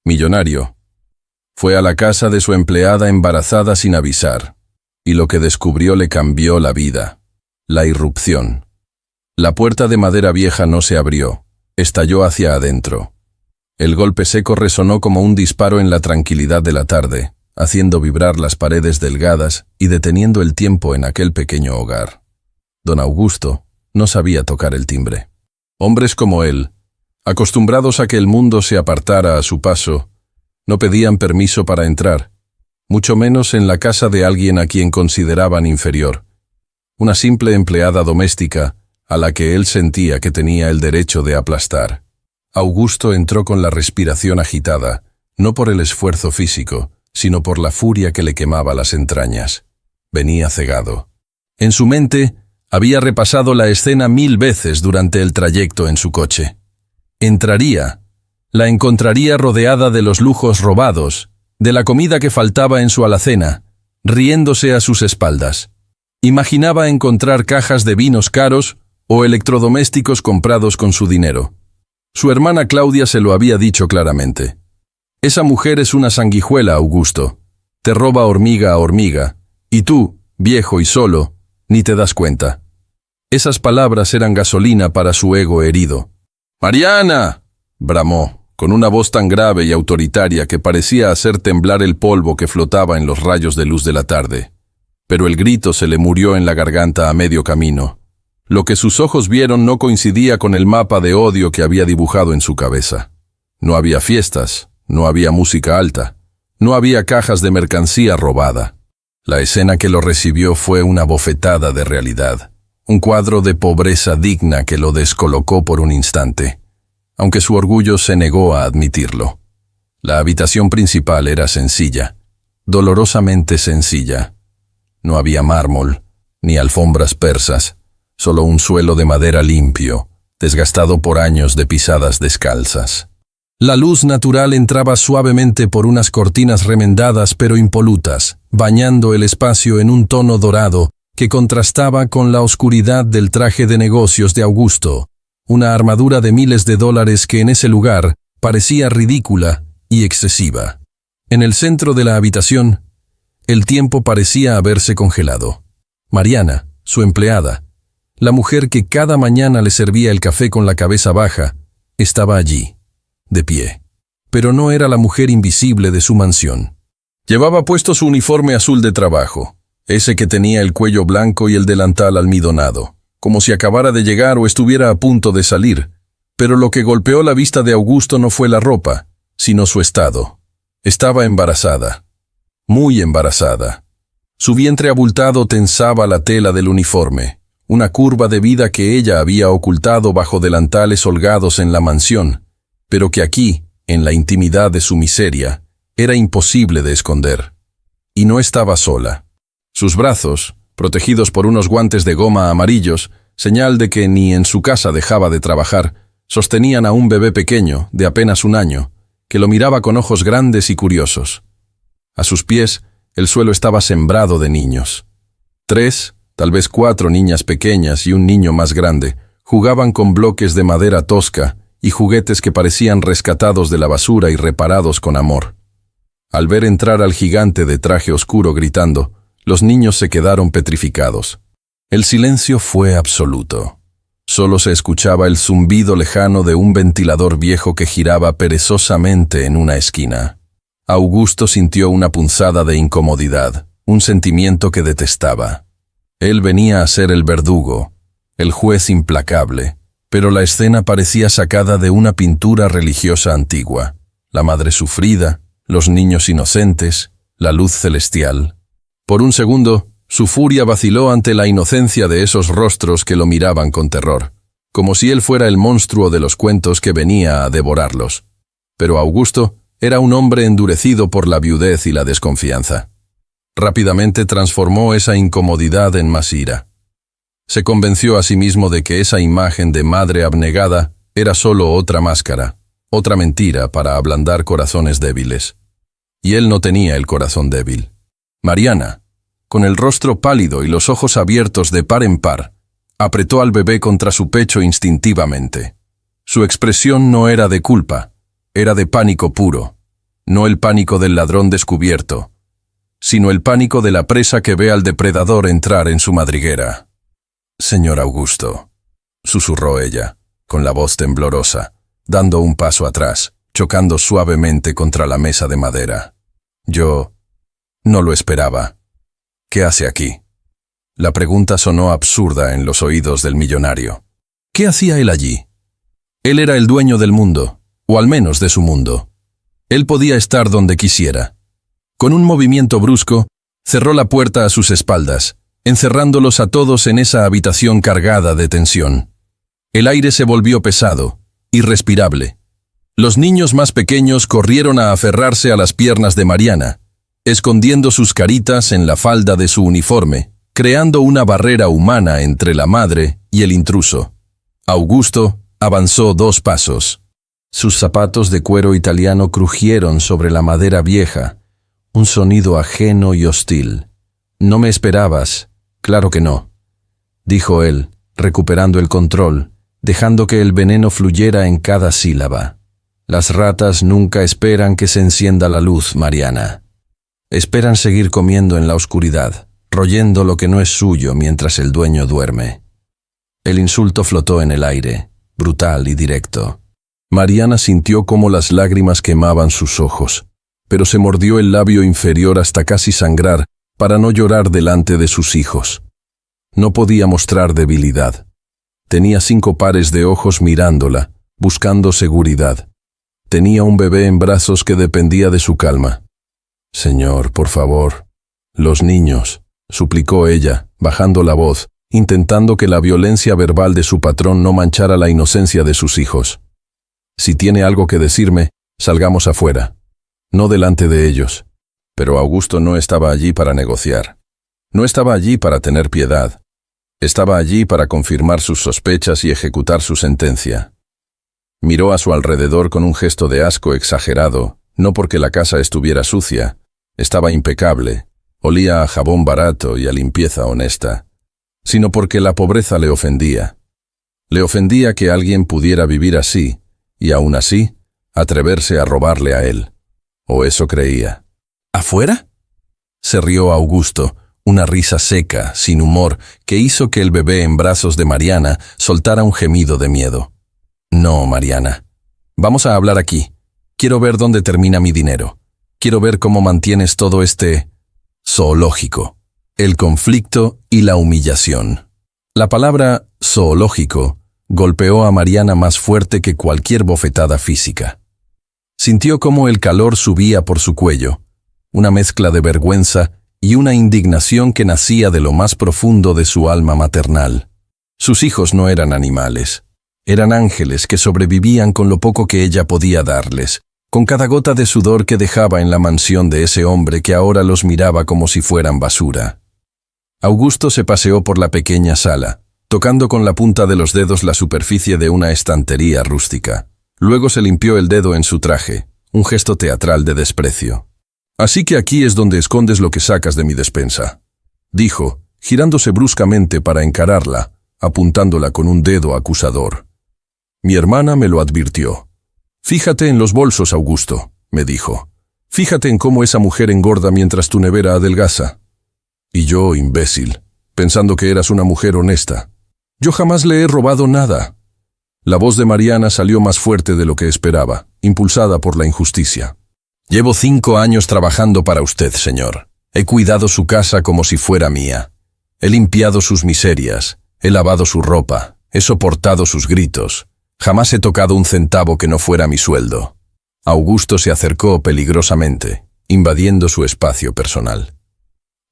millonario. Fue a la casa de su empleada embarazada sin avisar, y lo que descubrió le cambió la vida. La irrupción. La puerta de madera vieja no se abrió, estalló hacia adentro. El golpe seco resonó como un disparo en la tranquilidad de la tarde, haciendo vibrar las paredes delgadas y deteniendo el tiempo en aquel pequeño hogar. Don Augusto no sabía tocar el timbre. Hombres como él, acostumbrados a que el mundo se apartara a su paso, no pedían permiso para entrar, mucho menos en la casa de alguien a quien consideraban inferior, una simple empleada doméstica a la que él sentía que tenía el derecho de aplastar. Augusto entró con la respiración agitada, no por el esfuerzo físico, sino por la furia que le quemaba las entrañas. Venía cegado. En su mente había repasado la escena 1000 veces durante el trayecto en su coche. Entraría, la encontraría rodeada de los lujos robados, de la comida que faltaba en su alacena, riéndose a sus espaldas. Imaginaba encontrar cajas de vinos caros o electrodomésticos comprados con su dinero. Su hermana Claudia se lo había dicho claramente. Esa mujer es una sanguijuela, Augusto. Te roba hormiga a hormiga, y tú, viejo y solo, ni te das cuenta. Esas palabras eran gasolina para su ego herido. «¡Mariana!», bramó, con una voz tan grave y autoritaria que parecía hacer temblar el polvo que flotaba en los rayos de luz de la tarde. Pero el grito se le murió en la garganta a medio camino. Lo que sus ojos vieron no coincidía con el mapa de odio que había dibujado en su cabeza. No había fiestas, no había música alta, no había cajas de mercancía robada. La escena que lo recibió fue una bofetada de realidad, un cuadro de pobreza digna que lo descolocó por un instante, aunque su orgullo se negó a admitirlo. La habitación principal era sencilla, dolorosamente sencilla. No había mármol, ni alfombras persas, solo un suelo de madera limpio, desgastado por años de pisadas descalzas. La luz natural entraba suavemente por unas cortinas remendadas pero impolutas, bañando el espacio en un tono dorado que contrastaba con la oscuridad del traje de negocios de Augusto, una armadura de miles de dólares que en ese lugar parecía ridícula y excesiva. En el centro de la habitación, el tiempo parecía haberse congelado. Mariana, su empleada, la mujer que cada mañana le servía el café con la cabeza baja, estaba allí, de pie. Pero no era la mujer invisible de su mansión. Llevaba puesto su uniforme azul de trabajo, ese que tenía el cuello blanco y el delantal almidonado, como si acabara de llegar o estuviera a punto de salir. Pero lo que golpeó la vista de Augusto no fue la ropa, sino su estado. Estaba embarazada, muy embarazada. Su vientre abultado tensaba la tela del uniforme, una curva de vida que ella había ocultado bajo delantales holgados en la mansión, pero que aquí, en la intimidad de su miseria, era imposible de esconder. Y no estaba sola. Sus brazos, protegidos por unos guantes de goma amarillos, señal de que ni en su casa dejaba de trabajar, sostenían a un bebé pequeño, de apenas 1 año, que lo miraba con ojos grandes y curiosos. A sus pies, el suelo estaba sembrado de niños. 3, tal vez 4 niñas pequeñas y un niño más grande, jugaban con bloques de madera tosca y juguetes que parecían rescatados de la basura y reparados con amor. Al ver entrar al gigante de traje oscuro gritando, los niños se quedaron petrificados. El silencio fue absoluto. Solo se escuchaba el zumbido lejano de un ventilador viejo que giraba perezosamente en una esquina. Augusto sintió una punzada de incomodidad, un sentimiento que detestaba. Él venía a ser el verdugo, el juez implacable, pero la escena parecía sacada de una pintura religiosa antigua. La madre sufrida, los niños inocentes, la luz celestial. Por un segundo, su furia vaciló ante la inocencia de esos rostros que lo miraban con terror, como si él fuera el monstruo de los cuentos que venía a devorarlos. Pero Augusto era un hombre endurecido por la viudez y la desconfianza. Rápidamente transformó esa incomodidad en más ira. Se convenció a sí mismo de que esa imagen de madre abnegada era solo otra máscara, otra mentira para ablandar corazones débiles. Y él no tenía el corazón débil. Mariana, con el rostro pálido y los ojos abiertos de par en par, apretó al bebé contra su pecho instintivamente. Su expresión no era de culpa, era de pánico puro. No el pánico del ladrón descubierto, sino el pánico de la presa que ve al depredador entrar en su madriguera. «Señor Augusto», susurró ella, con la voz temblorosa, dando un paso atrás, chocando suavemente contra la mesa de madera. «Yo no lo esperaba. ¿Qué hace aquí?» La pregunta sonó absurda en los oídos del millonario. ¿Qué hacía él allí? Él era el dueño del mundo, o al menos de su mundo. Él podía estar donde quisiera. Con un movimiento brusco, cerró la puerta a sus espaldas, encerrándolos a todos en esa habitación cargada de tensión. El aire se volvió pesado, irrespirable. Los niños más pequeños corrieron a aferrarse a las piernas de Mariana, escondiendo sus caritas en la falda de su uniforme, creando una barrera humana entre la madre y el intruso. Augusto avanzó 2 pasos. Sus zapatos de cuero italiano crujieron sobre la madera vieja, un sonido ajeno y hostil. «No me esperabas, claro que no», dijo él, recuperando el control, dejando que el veneno fluyera en cada sílaba. «Las ratas nunca esperan que se encienda la luz, Mariana. Esperan seguir comiendo en la oscuridad, royendo lo que no es suyo mientras el dueño duerme». El insulto flotó en el aire, brutal y directo. Mariana sintió cómo las lágrimas quemaban sus ojos, pero se mordió el labio inferior hasta casi sangrar para no llorar delante de sus hijos. No podía mostrar debilidad. Tenía 5 pares de ojos mirándola, buscando seguridad. Tenía un bebé en brazos que dependía de su calma. «Señor, por favor». «Los niños», suplicó ella, bajando la voz, intentando que la violencia verbal de su patrón no manchara la inocencia de sus hijos. «Si tiene algo que decirme, salgamos afuera. No delante de ellos». Pero Augusto no estaba allí para negociar. No estaba allí para tener piedad. Estaba allí para confirmar sus sospechas y ejecutar su sentencia. Miró a su alrededor con un gesto de asco exagerado, no porque la casa estuviera sucia. Estaba impecable, olía a jabón barato y a limpieza honesta, sino porque la pobreza le ofendía. Le ofendía que alguien pudiera vivir así, y aún así, atreverse a robarle a él. O eso creía. «¿Afuera?», se rió Augusto, una risa seca, sin humor, que hizo que el bebé en brazos de Mariana soltara un gemido de miedo. «No, Mariana. Vamos a hablar aquí. Quiero ver dónde termina mi dinero. Quiero ver cómo mantienes todo este zoológico, el conflicto y la humillación». La palabra zoológico golpeó a Mariana más fuerte que cualquier bofetada física. Sintió cómo el calor subía por su cuello, una mezcla de vergüenza y una indignación que nacía de lo más profundo de su alma maternal. Sus hijos no eran animales, eran ángeles que sobrevivían con lo poco que ella podía darles, con cada gota de sudor que dejaba en la mansión de ese hombre que ahora los miraba como si fueran basura. Augusto se paseó por la pequeña sala, tocando con la punta de los dedos la superficie de una estantería rústica. Luego se limpió el dedo en su traje, un gesto teatral de desprecio. «Así que aquí es donde escondes lo que sacas de mi despensa», dijo, girándose bruscamente para encararla, apuntándola con un dedo acusador. «Mi hermana me lo advirtió. Fíjate en los bolsos, Augusto», me dijo. «Fíjate en cómo esa mujer engorda mientras tu nevera adelgaza». Y yo, imbécil, pensando que eras una mujer honesta. «Yo jamás le he robado nada». La voz de Mariana salió más fuerte de lo que esperaba, impulsada por la injusticia. «Llevo 5 años trabajando para usted, señor. He cuidado su casa como si fuera mía. He limpiado sus miserias, he lavado su ropa, he soportado sus gritos. Jamás he tocado un centavo que no fuera mi sueldo». Augusto se acercó peligrosamente, invadiendo su espacio personal.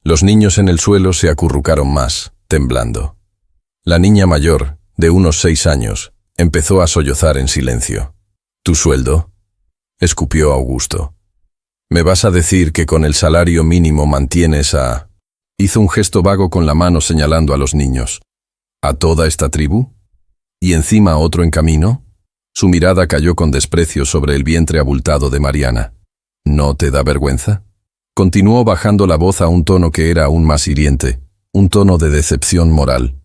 Los niños en el suelo se acurrucaron más, temblando. La niña mayor, de unos 6 años, empezó a sollozar en silencio. «¿Tu sueldo?», escupió Augusto. «¿Me vas a decir que con el salario mínimo mantienes a...?» Hizo un gesto vago con la mano señalando a los niños. «¿A toda esta tribu? ¿Y encima otro en camino?». Su mirada cayó con desprecio sobre el vientre abultado de Mariana. «¿No te da vergüenza?». Continuó bajando la voz a un tono que era aún más hiriente, un tono de decepción moral.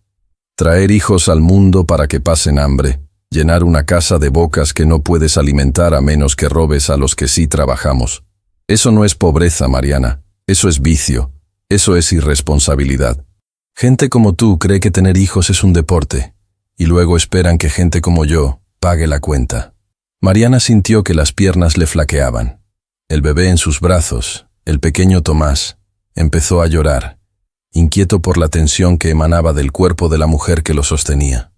«Traer hijos al mundo para que pasen hambre. Llenar una casa de bocas que no puedes alimentar a menos que robes a los que sí trabajamos. Eso no es pobreza, Mariana. Eso es vicio. Eso es irresponsabilidad. Gente como tú cree que tener hijos es un deporte, y luego esperan que gente como yo pague la cuenta. Mariana sintió que las piernas le flaqueaban. El bebé en sus brazos, el pequeño Tomás, empezó a llorar, inquieto por la tensión que emanaba del cuerpo de la mujer que lo sostenía.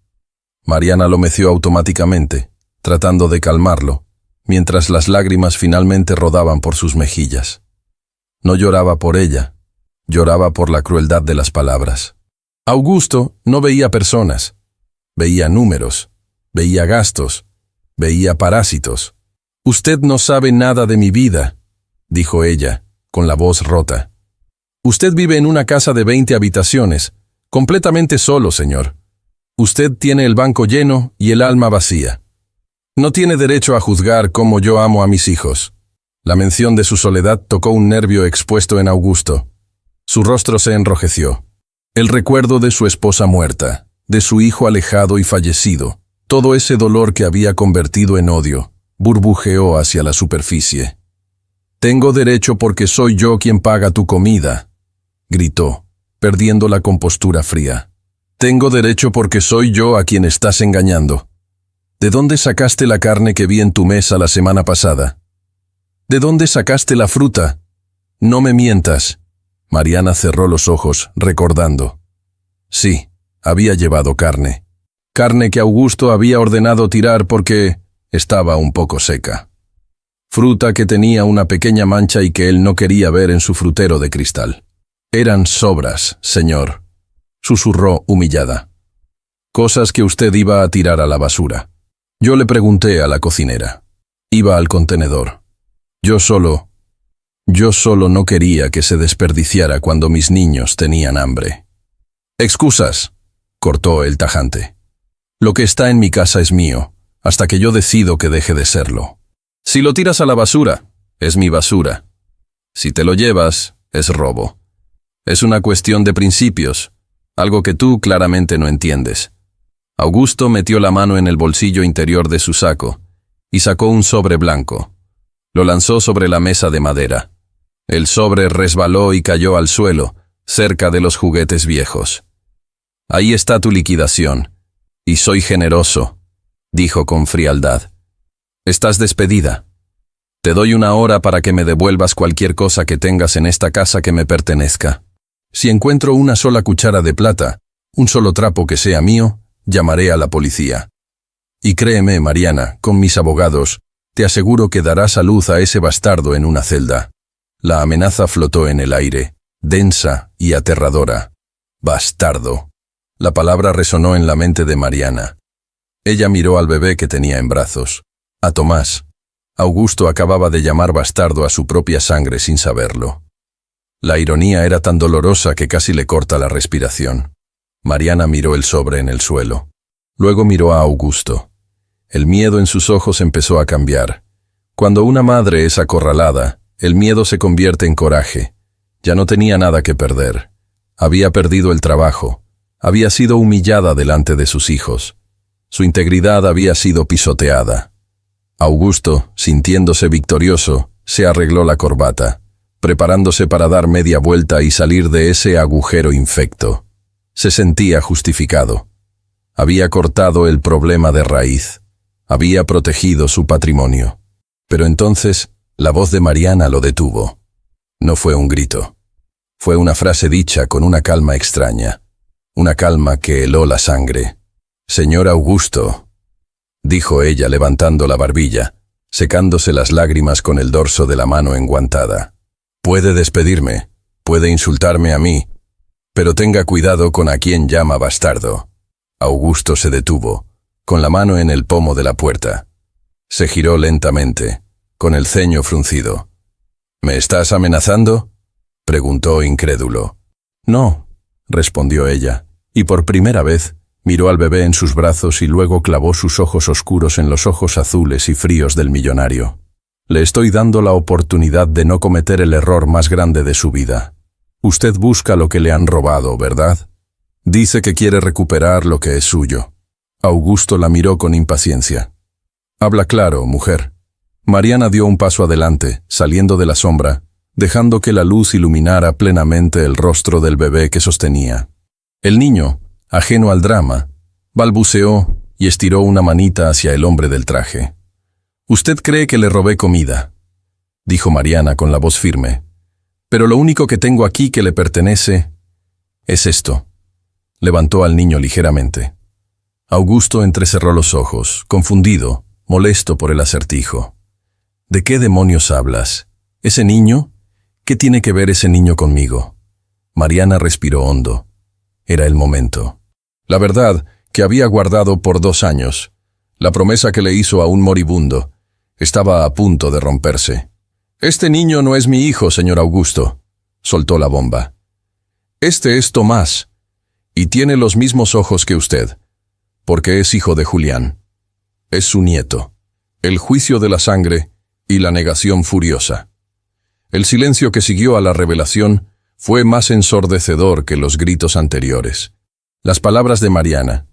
Mariana lo meció automáticamente, tratando de calmarlo, mientras las lágrimas finalmente rodaban por sus mejillas. No lloraba por ella, lloraba por la crueldad de las palabras. Augusto no veía personas, veía números, veía gastos, veía parásitos. «Usted no sabe nada de mi vida», dijo ella, con la voz rota. «Usted vive en una casa de 20 habitaciones, completamente solo, señor. Usted tiene el banco lleno y el alma vacía. No tiene derecho a juzgar cómo yo amo a mis hijos». La mención de su soledad tocó un nervio expuesto en Augusto. Su rostro se enrojeció. El recuerdo de su esposa muerta, de su hijo alejado y fallecido, todo ese dolor que había convertido en odio, burbujeó hacia la superficie. «Tengo derecho porque soy yo quien paga tu comida», gritó, perdiendo la compostura fría. «Tengo derecho porque soy yo a quien estás engañando. ¿De dónde sacaste la carne que vi en tu mesa la semana pasada? ¿De dónde sacaste la fruta? No me mientas». Mariana cerró los ojos, recordando. Sí, había llevado carne. Carne que Augusto había ordenado tirar porque estaba un poco seca. Fruta que tenía una pequeña mancha y que él no quería ver en su frutero de cristal. «Eran sobras, señor», susurró humillada. «Cosas que usted iba a tirar a la basura». Yo le pregunté a la cocinera. Iba al contenedor. Yo solo no quería que se desperdiciara cuando mis niños tenían hambre. «Excusas», cortó el tajante. «Lo que está en mi casa es mío, hasta que yo decido que deje de serlo. Si lo tiras a la basura, es mi basura. Si te lo llevas, es robo. Es una cuestión de principios, algo que tú claramente no entiendes». Augusto metió la mano en el bolsillo interior de su saco y sacó un sobre blanco. Lo lanzó sobre la mesa de madera. El sobre resbaló y cayó al suelo, cerca de los juguetes viejos. «Ahí está tu liquidación, y soy generoso», dijo con frialdad. «Estás despedida. Te doy 1 hora para que me devuelvas cualquier cosa que tengas en esta casa que me pertenezca. Si encuentro una sola cuchara de plata, un solo trapo que sea mío, llamaré a la policía. Y créeme, Mariana, con mis abogados, te aseguro que darás a luz a ese bastardo en una celda». La amenaza flotó en el aire, densa y aterradora. «Bastardo». La palabra resonó en la mente de Mariana. Ella miró al bebé que tenía en brazos, a Tomás. Augusto acababa de llamar bastardo a su propia sangre sin saberlo. La ironía era tan dolorosa que casi le corta la respiración. Mariana miró el sobre en el suelo. Luego miró a Augusto. El miedo en sus ojos empezó a cambiar. Cuando una madre es acorralada, el miedo se convierte en coraje. Ya no tenía nada que perder. Había perdido el trabajo. Había sido humillada delante de sus hijos. Su integridad había sido pisoteada. Augusto, sintiéndose victorioso, se arregló la corbata, preparándose para dar media vuelta y salir de ese agujero infecto. Se sentía justificado. Había cortado el problema de raíz. Había protegido su patrimonio. Pero entonces, la voz de Mariana lo detuvo. No fue un grito. Fue una frase dicha con una calma extraña. Una calma que heló la sangre. «Señor Augusto», dijo ella levantando la barbilla, secándose las lágrimas con el dorso de la mano enguantada. «Puede despedirme, puede insultarme a mí, pero tenga cuidado con a quien llama bastardo». Augusto se detuvo, con la mano en el pomo de la puerta. Se giró lentamente, con el ceño fruncido. «¿Me estás amenazando?», preguntó incrédulo. «No», respondió ella, y por primera vez miró al bebé en sus brazos y luego clavó sus ojos oscuros en los ojos azules y fríos del millonario. «Le estoy dando la oportunidad de no cometer el error más grande de su vida. Usted busca lo que le han robado, ¿verdad? Dice que quiere recuperar lo que es suyo. Augusto la miró con impaciencia. Habla claro, mujer. Mariana dio un paso adelante, saliendo de la sombra, dejando que la luz iluminara plenamente el rostro del bebé que sostenía. El niño, ajeno al drama, balbuceó y estiró una manita hacia el hombre del traje. «Usted cree que le robé comida», dijo Mariana con la voz firme, «pero lo único que tengo aquí que le pertenece es esto». Levantó al niño ligeramente. Augusto entrecerró los ojos, confundido, molesto por el acertijo. «¿De qué demonios hablas? ¿Ese niño? ¿Qué tiene que ver ese niño conmigo?» Mariana respiró hondo. Era el momento. La verdad que había guardado por 2 años, la promesa que le hizo a un moribundo, estaba a punto de romperse. «Este niño no es mi hijo, señor Augusto», soltó la bomba. «Este es Tomás, y tiene los mismos ojos que usted, porque es hijo de Julián. Es su nieto». El juicio de la sangre y la negación furiosa. El silencio que siguió a la revelación fue más ensordecedor que los gritos anteriores. Las palabras de Mariana,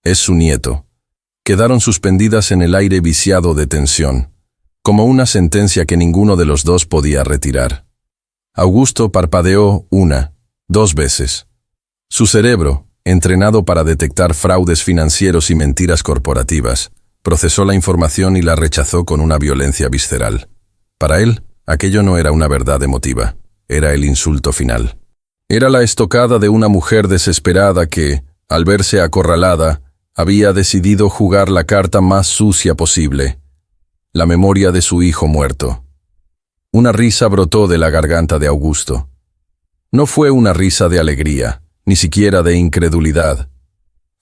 «es su nieto», quedaron suspendidas en el aire viciado de tensión, como una sentencia que ninguno de los dos podía retirar. Augusto parpadeó 1, 2 veces. Su cerebro, entrenado para detectar fraudes financieros y mentiras corporativas, procesó la información y la rechazó con una violencia visceral. Para él, aquello no era una verdad emotiva, era el insulto final. Era la estocada de una mujer desesperada que, al verse acorralada, había decidido jugar la carta más sucia posible, la memoria de su hijo muerto. Una risa brotó de la garganta de Augusto. No fue una risa de alegría, ni siquiera de incredulidad.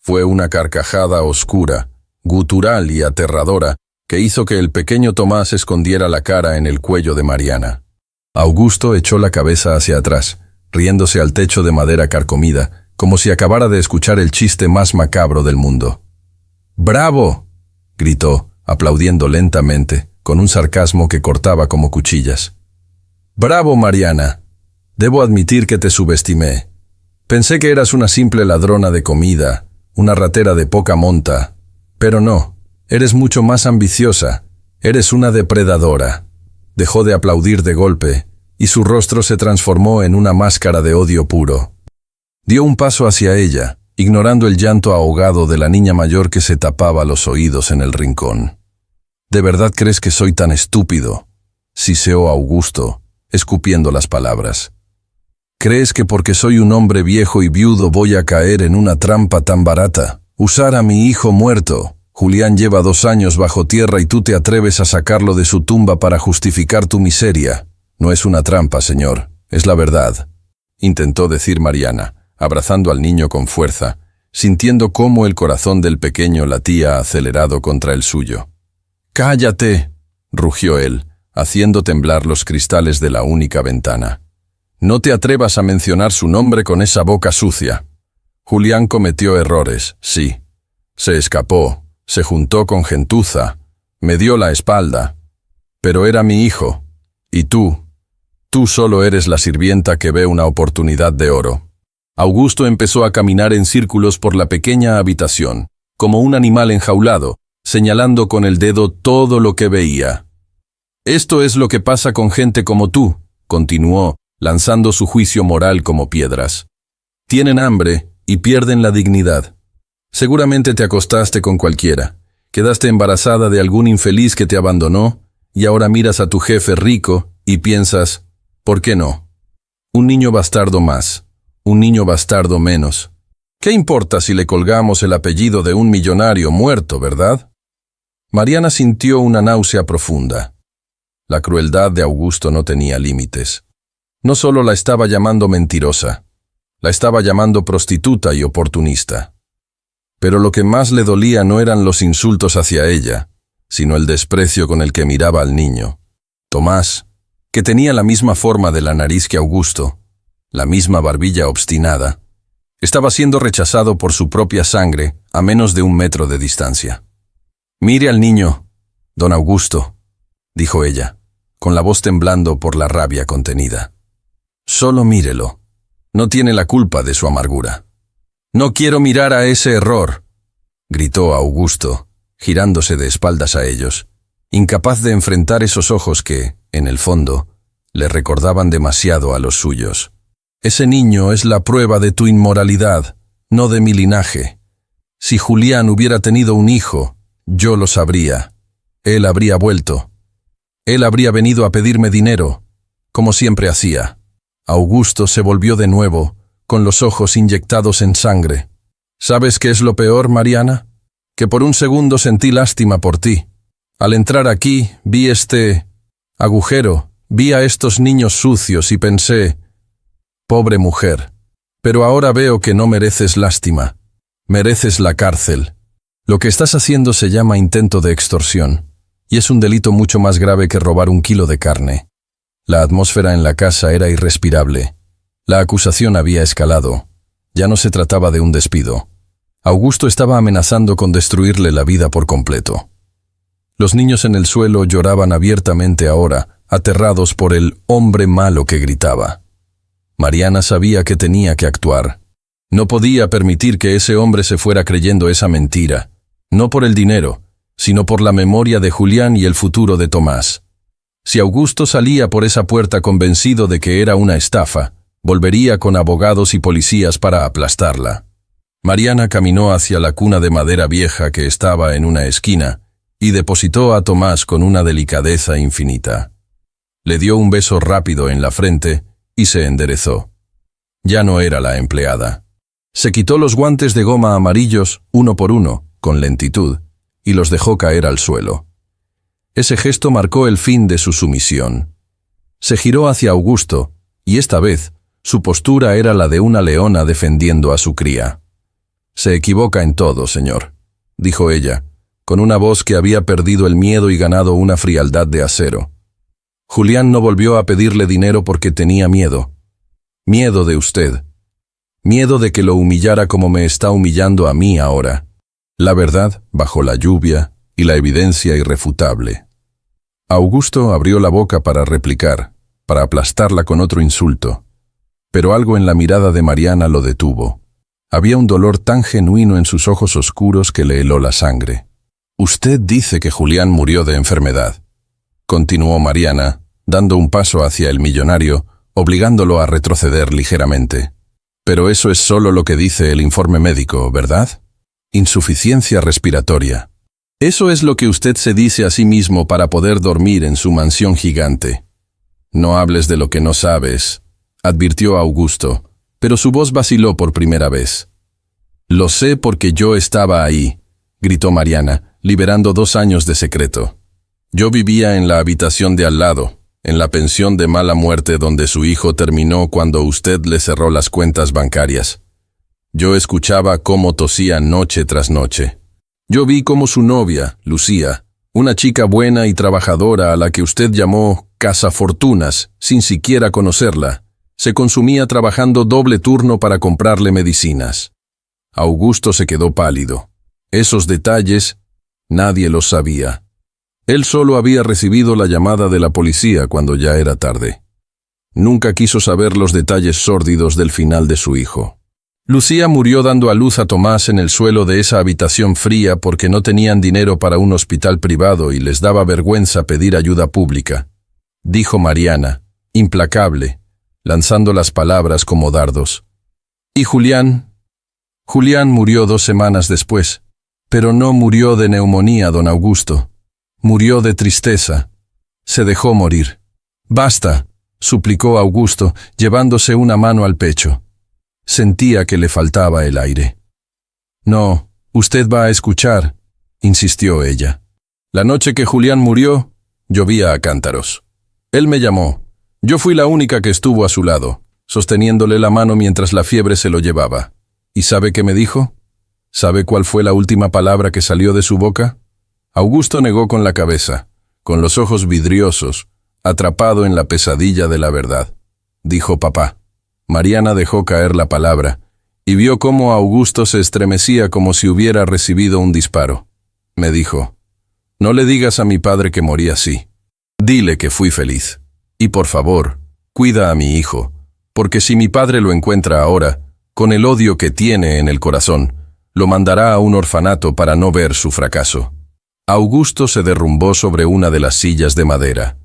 Fue una carcajada oscura, gutural y aterradora, que hizo que el pequeño Tomás escondiera la cara en el cuello de Mariana. Augusto echó la cabeza hacia atrás, riéndose al techo de madera carcomida, como si acabara de escuchar el chiste más macabro del mundo. «¡Bravo!», gritó, aplaudiendo lentamente, con un sarcasmo que cortaba como cuchillas. «¡Bravo, Mariana! Debo admitir que te subestimé. Pensé que eras una simple ladrona de comida, una ratera de poca monta. Pero no, eres mucho más ambiciosa, eres una depredadora». Dejó de aplaudir de golpe, y su rostro se transformó en una máscara de odio puro. Dio un paso hacia ella, ignorando el llanto ahogado de la niña mayor que se tapaba los oídos en el rincón. «¿De verdad crees que soy tan estúpido?», siseó Augusto, escupiendo las palabras. «¿Crees que porque soy un hombre viejo y viudo voy a caer en una trampa tan barata? Usar a mi hijo muerto. Julián lleva 2 años bajo tierra y tú te atreves a sacarlo de su tumba para justificar tu miseria. No es una trampa, señor, es la verdad», intentó decir Mariana, abrazando al niño con fuerza, sintiendo cómo el corazón del pequeño latía acelerado contra el suyo. «¡Cállate!», rugió él, haciendo temblar los cristales de la única ventana. «No te atrevas a mencionar su nombre con esa boca sucia. Julián cometió errores, sí. Se escapó, se juntó con gentuza, me dio la espalda. Pero era mi hijo. Y tú solo eres la sirvienta que ve una oportunidad de oro». Augusto empezó a caminar en círculos por la pequeña habitación, como un animal enjaulado, señalando con el dedo todo lo que veía. «Esto es lo que pasa con gente como tú», continuó, lanzando su juicio moral como piedras. «Tienen hambre y pierden la dignidad. Seguramente te acostaste con cualquiera, quedaste embarazada de algún infeliz que te abandonó, y ahora miras a tu jefe rico y piensas, ¿por qué no? Un niño bastardo más, un niño bastardo menos. ¿Qué importa si le colgamos el apellido de un millonario muerto, verdad?» Mariana sintió una náusea profunda. La crueldad de Augusto no tenía límites. No solo la estaba llamando mentirosa, la estaba llamando prostituta y oportunista. Pero lo que más le dolía no eran los insultos hacia ella, sino el desprecio con el que miraba al niño. Tomás, que tenía la misma forma de la nariz que Augusto, la misma barbilla obstinada, estaba siendo rechazado por su propia sangre a menos de 1 metro de distancia. «Mire al niño, don Augusto», dijo ella, con la voz temblando por la rabia contenida. «Solo mírelo. No tiene la culpa de su amargura». «No quiero mirar a ese error», gritó Augusto, girándose de espaldas a ellos, incapaz de enfrentar esos ojos que, en el fondo, le recordaban demasiado a los suyos. Ese niño es la prueba de tu inmoralidad, no de mi linaje. Si Julián hubiera tenido un hijo, yo lo sabría. Él habría vuelto. Él habría venido a pedirme dinero, como siempre hacía. Augusto se volvió de nuevo, con los ojos inyectados en sangre. ¿Sabes qué es lo peor, Mariana? Que por un segundo sentí lástima por ti. Al entrar aquí, vi este agujero, vi a estos niños sucios y pensé, pobre mujer, pero ahora veo que no mereces lástima. Mereces la cárcel. Lo que estás haciendo se llama intento de extorsión, y es un delito mucho más grave que robar 1 kilo de carne. La atmósfera en la casa era irrespirable. La acusación había escalado. Ya no se trataba de un despido. Augusto estaba amenazando con destruirle la vida por completo. Los niños en el suelo lloraban abiertamente ahora, aterrados por el hombre malo que gritaba. Mariana sabía que tenía que actuar. No podía permitir que ese hombre se fuera creyendo esa mentira, no por el dinero, sino por la memoria de Julián y el futuro de Tomás. Si Augusto salía por esa puerta convencido de que era una estafa, volvería con abogados y policías para aplastarla. Mariana caminó hacia la cuna de madera vieja que estaba en una esquina y depositó a Tomás con una delicadeza infinita. Le dio un beso rápido en la frente y se enderezó. Ya no era la empleada. Se quitó los guantes de goma amarillos, uno por uno, con lentitud, y los dejó caer al suelo. Ese gesto marcó el fin de su sumisión. Se giró hacia Augusto, y esta vez, su postura era la de una leona defendiendo a su cría. «Se equivoca en todo, señor», dijo ella, con una voz que había perdido el miedo y ganado una frialdad de acero. Julián no volvió a pedirle dinero porque tenía miedo. Miedo de usted. Miedo de que lo humillara como me está humillando a mí ahora. La verdad, bajo la lluvia, y la evidencia irrefutable. Augusto abrió la boca para replicar, para aplastarla con otro insulto. Pero algo en la mirada de Mariana lo detuvo. Había un dolor tan genuino en sus ojos oscuros que le heló la sangre. «Usted dice que Julián murió de enfermedad», continuó Mariana, dando un paso hacia el millonario, obligándolo a retroceder ligeramente. «Pero eso es solo lo que dice el informe médico, ¿verdad? Insuficiencia respiratoria. Eso es lo que usted se dice a sí mismo para poder dormir en su mansión gigante». «No hables de lo que no sabes», advirtió Augusto, pero su voz vaciló por primera vez. «Lo sé porque yo estaba ahí», gritó Mariana, liberando 2 años de secreto. «Yo vivía en la habitación de al lado, en la pensión de mala muerte donde su hijo terminó cuando usted le cerró las cuentas bancarias. Yo escuchaba cómo tosía noche tras noche. Yo vi cómo su novia, Lucía, una chica buena y trabajadora a la que usted llamó cazafortunas, sin siquiera conocerla, se consumía trabajando doble turno para comprarle medicinas». Augusto se quedó pálido. Esos detalles, nadie los sabía. Él solo había recibido la llamada de la policía cuando ya era tarde. Nunca quiso saber los detalles sórdidos del final de su hijo. Lucía murió dando a luz a Tomás en el suelo de esa habitación fría porque no tenían dinero para un hospital privado y les daba vergüenza pedir ayuda pública, dijo Mariana, implacable, lanzando las palabras como dardos. ¿Y Julián? Julián murió 2 semanas después, pero no murió de neumonía, don Augusto. Murió de tristeza. Se dejó morir. «Basta», suplicó Augusto, llevándose una mano al pecho. Sentía que le faltaba el aire. «No, usted va a escuchar», insistió ella. «La noche que Julián murió, llovía a cántaros. Él me llamó. Yo fui la única que estuvo a su lado, sosteniéndole la mano mientras la fiebre se lo llevaba. ¿Y sabe qué me dijo? ¿Sabe cuál fue la última palabra que salió de su boca?» Augusto negó con la cabeza, con los ojos vidriosos, atrapado en la pesadilla de la verdad. Dijo papá. Mariana dejó caer la palabra, y vio cómo Augusto se estremecía como si hubiera recibido un disparo. Me dijo, «No le digas a mi padre que morí así. Dile que fui feliz. Y por favor, cuida a mi hijo, porque si mi padre lo encuentra ahora, con el odio que tiene en el corazón, Lo mandará a un orfanato para no ver su fracaso. Augusto se derrumbó sobre una de las sillas de madera.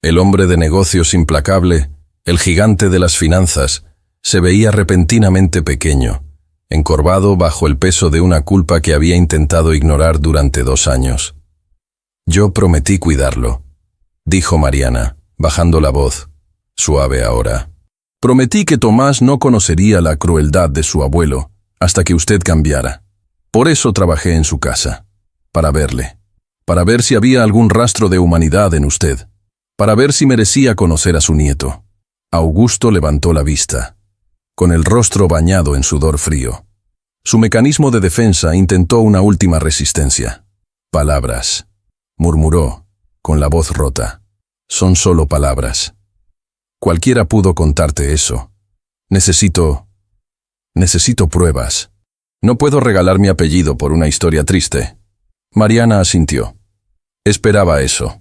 El hombre de negocios implacable, el gigante de las finanzas, se veía repentinamente pequeño, encorvado bajo el peso de una culpa que había intentado ignorar durante 2 años. «Yo prometí cuidarlo», dijo Mariana, bajando la voz, suave ahora. «Prometí que Tomás no conocería la crueldad de su abuelo hasta que usted cambiara. Por eso trabajé en su casa, para verle, para ver si había algún rastro de humanidad en usted, para ver si merecía conocer a su nieto». Augusto levantó la vista, con el rostro bañado en sudor frío. Su mecanismo de defensa intentó una última resistencia. «Palabras», murmuró, con la voz rota. «Son solo palabras. Cualquiera pudo contarte eso. Necesito pruebas. No puedo regalar mi apellido por una historia triste». Mariana asintió. Esperaba eso.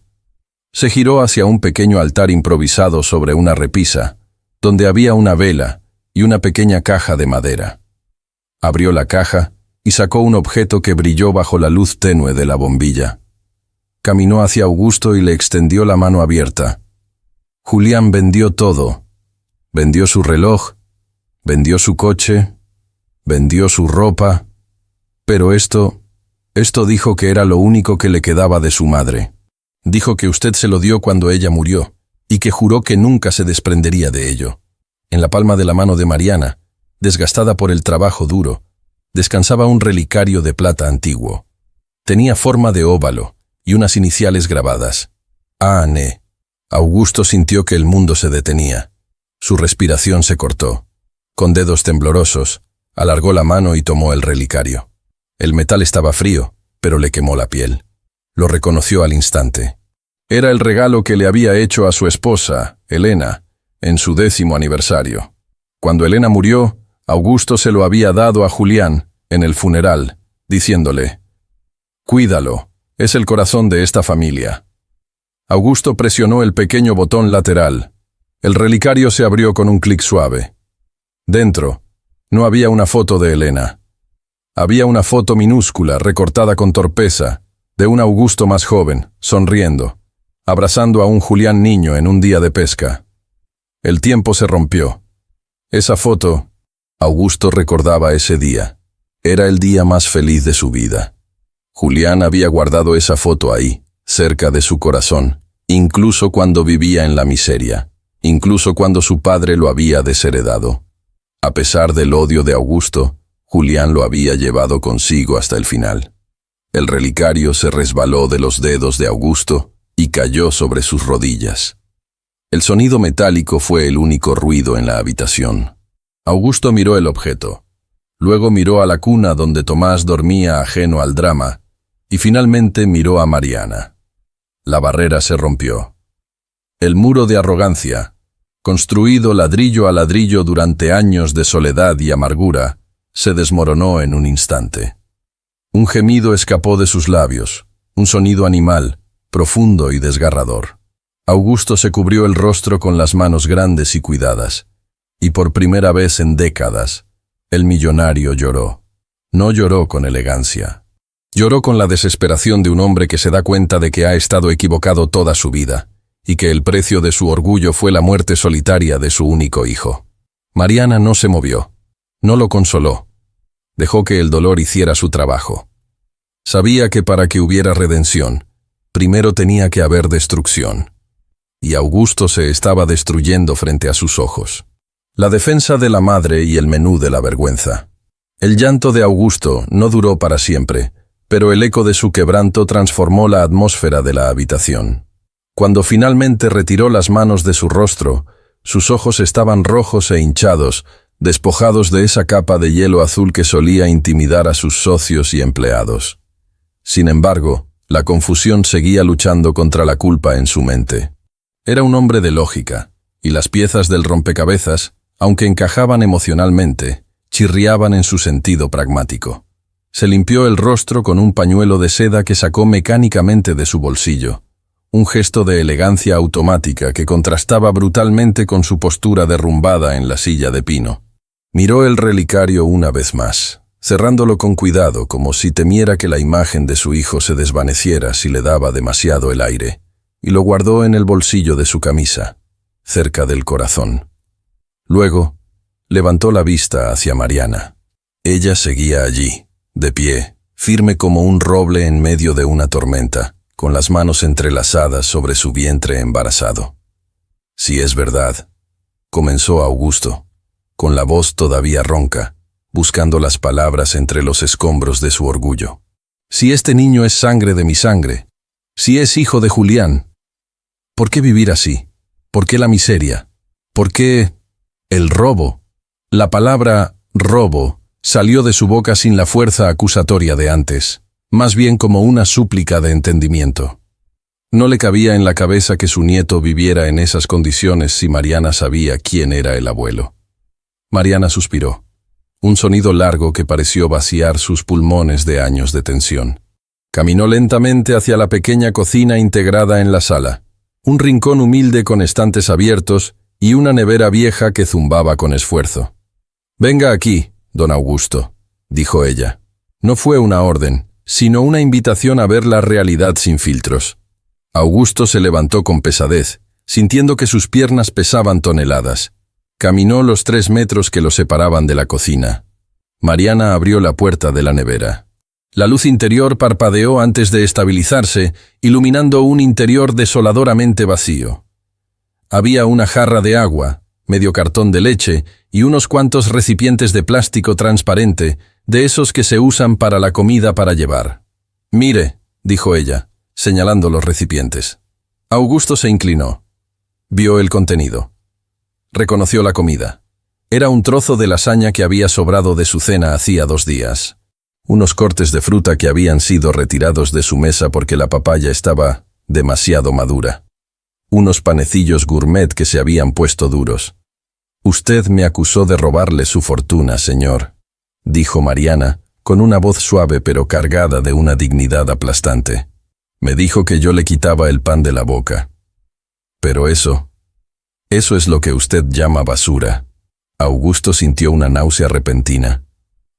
Se giró hacia un pequeño altar improvisado sobre una repisa, donde había una vela y una pequeña caja de madera. Abrió la caja y sacó un objeto que brilló bajo la luz tenue de la bombilla. Caminó hacia Augusto y le extendió la mano abierta. Julián vendió todo. Vendió su reloj, vendió su coche, vendió su ropa, pero esto dijo que era lo único que le quedaba de su madre. Dijo que usted se lo dio cuando ella murió y que juró que nunca se desprendería de ello. En la palma de la mano de Mariana, desgastada por el trabajo duro, descansaba un relicario de plata antiguo. Tenía forma de óvalo y unas iniciales grabadas. A.N. Augusto sintió que el mundo se detenía. Su respiración se cortó. Con dedos temblorosos, alargó la mano y tomó el relicario. El metal estaba frío, pero le quemó la piel. Lo reconoció al instante. Era el regalo que le había hecho a su esposa, Elena, en su 10º aniversario. Cuando Elena murió, Augusto se lo había dado a Julián en el funeral, diciéndole: «Cuídalo, es el corazón de esta familia». Augusto presionó el pequeño botón lateral. El relicario se abrió con un clic suave. Dentro, no había una foto de Elena. Había una foto minúscula, recortada con torpeza, de un Augusto más joven, sonriendo, abrazando a un Julián niño en un día de pesca. El tiempo se rompió. Esa foto, Augusto recordaba ese día. Era el día más feliz de su vida. Julián había guardado esa foto ahí, cerca de su corazón, incluso cuando vivía en la miseria, incluso cuando su padre lo había desheredado. A pesar del odio de Augusto, Julián lo había llevado consigo hasta el final. El relicario se resbaló de los dedos de Augusto y cayó sobre sus rodillas. El sonido metálico fue el único ruido en la habitación. Augusto miró el objeto. Luego miró a la cuna donde Tomás dormía ajeno al drama, y finalmente miró a Mariana. La barrera se rompió. El muro de arrogancia, construido ladrillo a ladrillo durante años de soledad y amargura, se desmoronó en un instante. Un gemido escapó de sus labios, un sonido animal, profundo y desgarrador. Augusto se cubrió el rostro con las manos grandes y cuidadas, y por primera vez en décadas, el millonario lloró. No lloró con elegancia. Lloró con la desesperación de un hombre que se da cuenta de que ha estado equivocado toda su vida, y que el precio de su orgullo fue la muerte solitaria de su único hijo. Mariana no se movió, no lo consoló. Dejó que el dolor hiciera su trabajo. Sabía que para que hubiera redención, primero tenía que haber destrucción. Y Augusto se estaba destruyendo frente a sus ojos. La defensa de la madre y el menú de la vergüenza. El llanto de Augusto no duró para siempre, pero el eco de su quebranto transformó la atmósfera de la habitación. Cuando finalmente retiró las manos de su rostro, sus ojos estaban rojos e hinchados, despojados de esa capa de hielo azul que solía intimidar a sus socios y empleados. Sin embargo, la confusión seguía luchando contra la culpa en su mente. Era un hombre de lógica, y las piezas del rompecabezas, aunque encajaban emocionalmente, chirriaban en su sentido pragmático. Se limpió el rostro con un pañuelo de seda que sacó mecánicamente de su bolsillo, un gesto de elegancia automática que contrastaba brutalmente con su postura derrumbada en la silla de pino. Miró el relicario una vez más, cerrándolo con cuidado como si temiera que la imagen de su hijo se desvaneciera si le daba demasiado el aire, y lo guardó en el bolsillo de su camisa, cerca del corazón. Luego, levantó la vista hacia Mariana. Ella seguía allí, de pie, firme como un roble en medio de una tormenta, con las manos entrelazadas sobre su vientre embarazado. «Si es verdad», comenzó Augusto, con la voz todavía ronca, buscando las palabras entre los escombros de su orgullo. «Si este niño es sangre de mi sangre, si es hijo de Julián, ¿por qué vivir así? ¿Por qué la miseria? ¿Por qué el robo?» La palabra robo salió de su boca sin la fuerza acusatoria de antes, más bien como una súplica de entendimiento. No le cabía en la cabeza que su nieto viviera en esas condiciones si Mariana sabía quién era el abuelo. Mariana suspiró, un sonido largo que pareció vaciar sus pulmones de años de tensión. Caminó lentamente hacia la pequeña cocina integrada en la sala, un rincón humilde con estantes abiertos y una nevera vieja que zumbaba con esfuerzo. «Venga aquí, don Augusto», dijo ella. No fue una orden, sino una invitación a ver la realidad sin filtros. Augusto se levantó con pesadez, sintiendo que sus piernas pesaban toneladas. Caminó los 3 metros que lo separaban de la cocina. Mariana abrió la puerta de la nevera. La luz interior parpadeó antes de estabilizarse, iluminando un interior desoladoramente vacío. Había una jarra de agua, medio cartón de leche y unos cuantos recipientes de plástico transparente, de esos que se usan para la comida para llevar. «Mire», dijo ella, señalando los recipientes. Augusto se inclinó. Vio el contenido. Reconoció la comida. Era un trozo de lasaña que había sobrado de su cena hacía 2 días. Unos cortes de fruta que habían sido retirados de su mesa porque la papaya estaba demasiado madura. Unos panecillos gourmet que se habían puesto duros. «Usted me acusó de robarle su fortuna, señor», dijo Mariana, con una voz suave pero cargada de una dignidad aplastante. «Me dijo que yo le quitaba el pan de la boca. Pero eso es lo que usted llama basura». Augusto sintió una náusea repentina,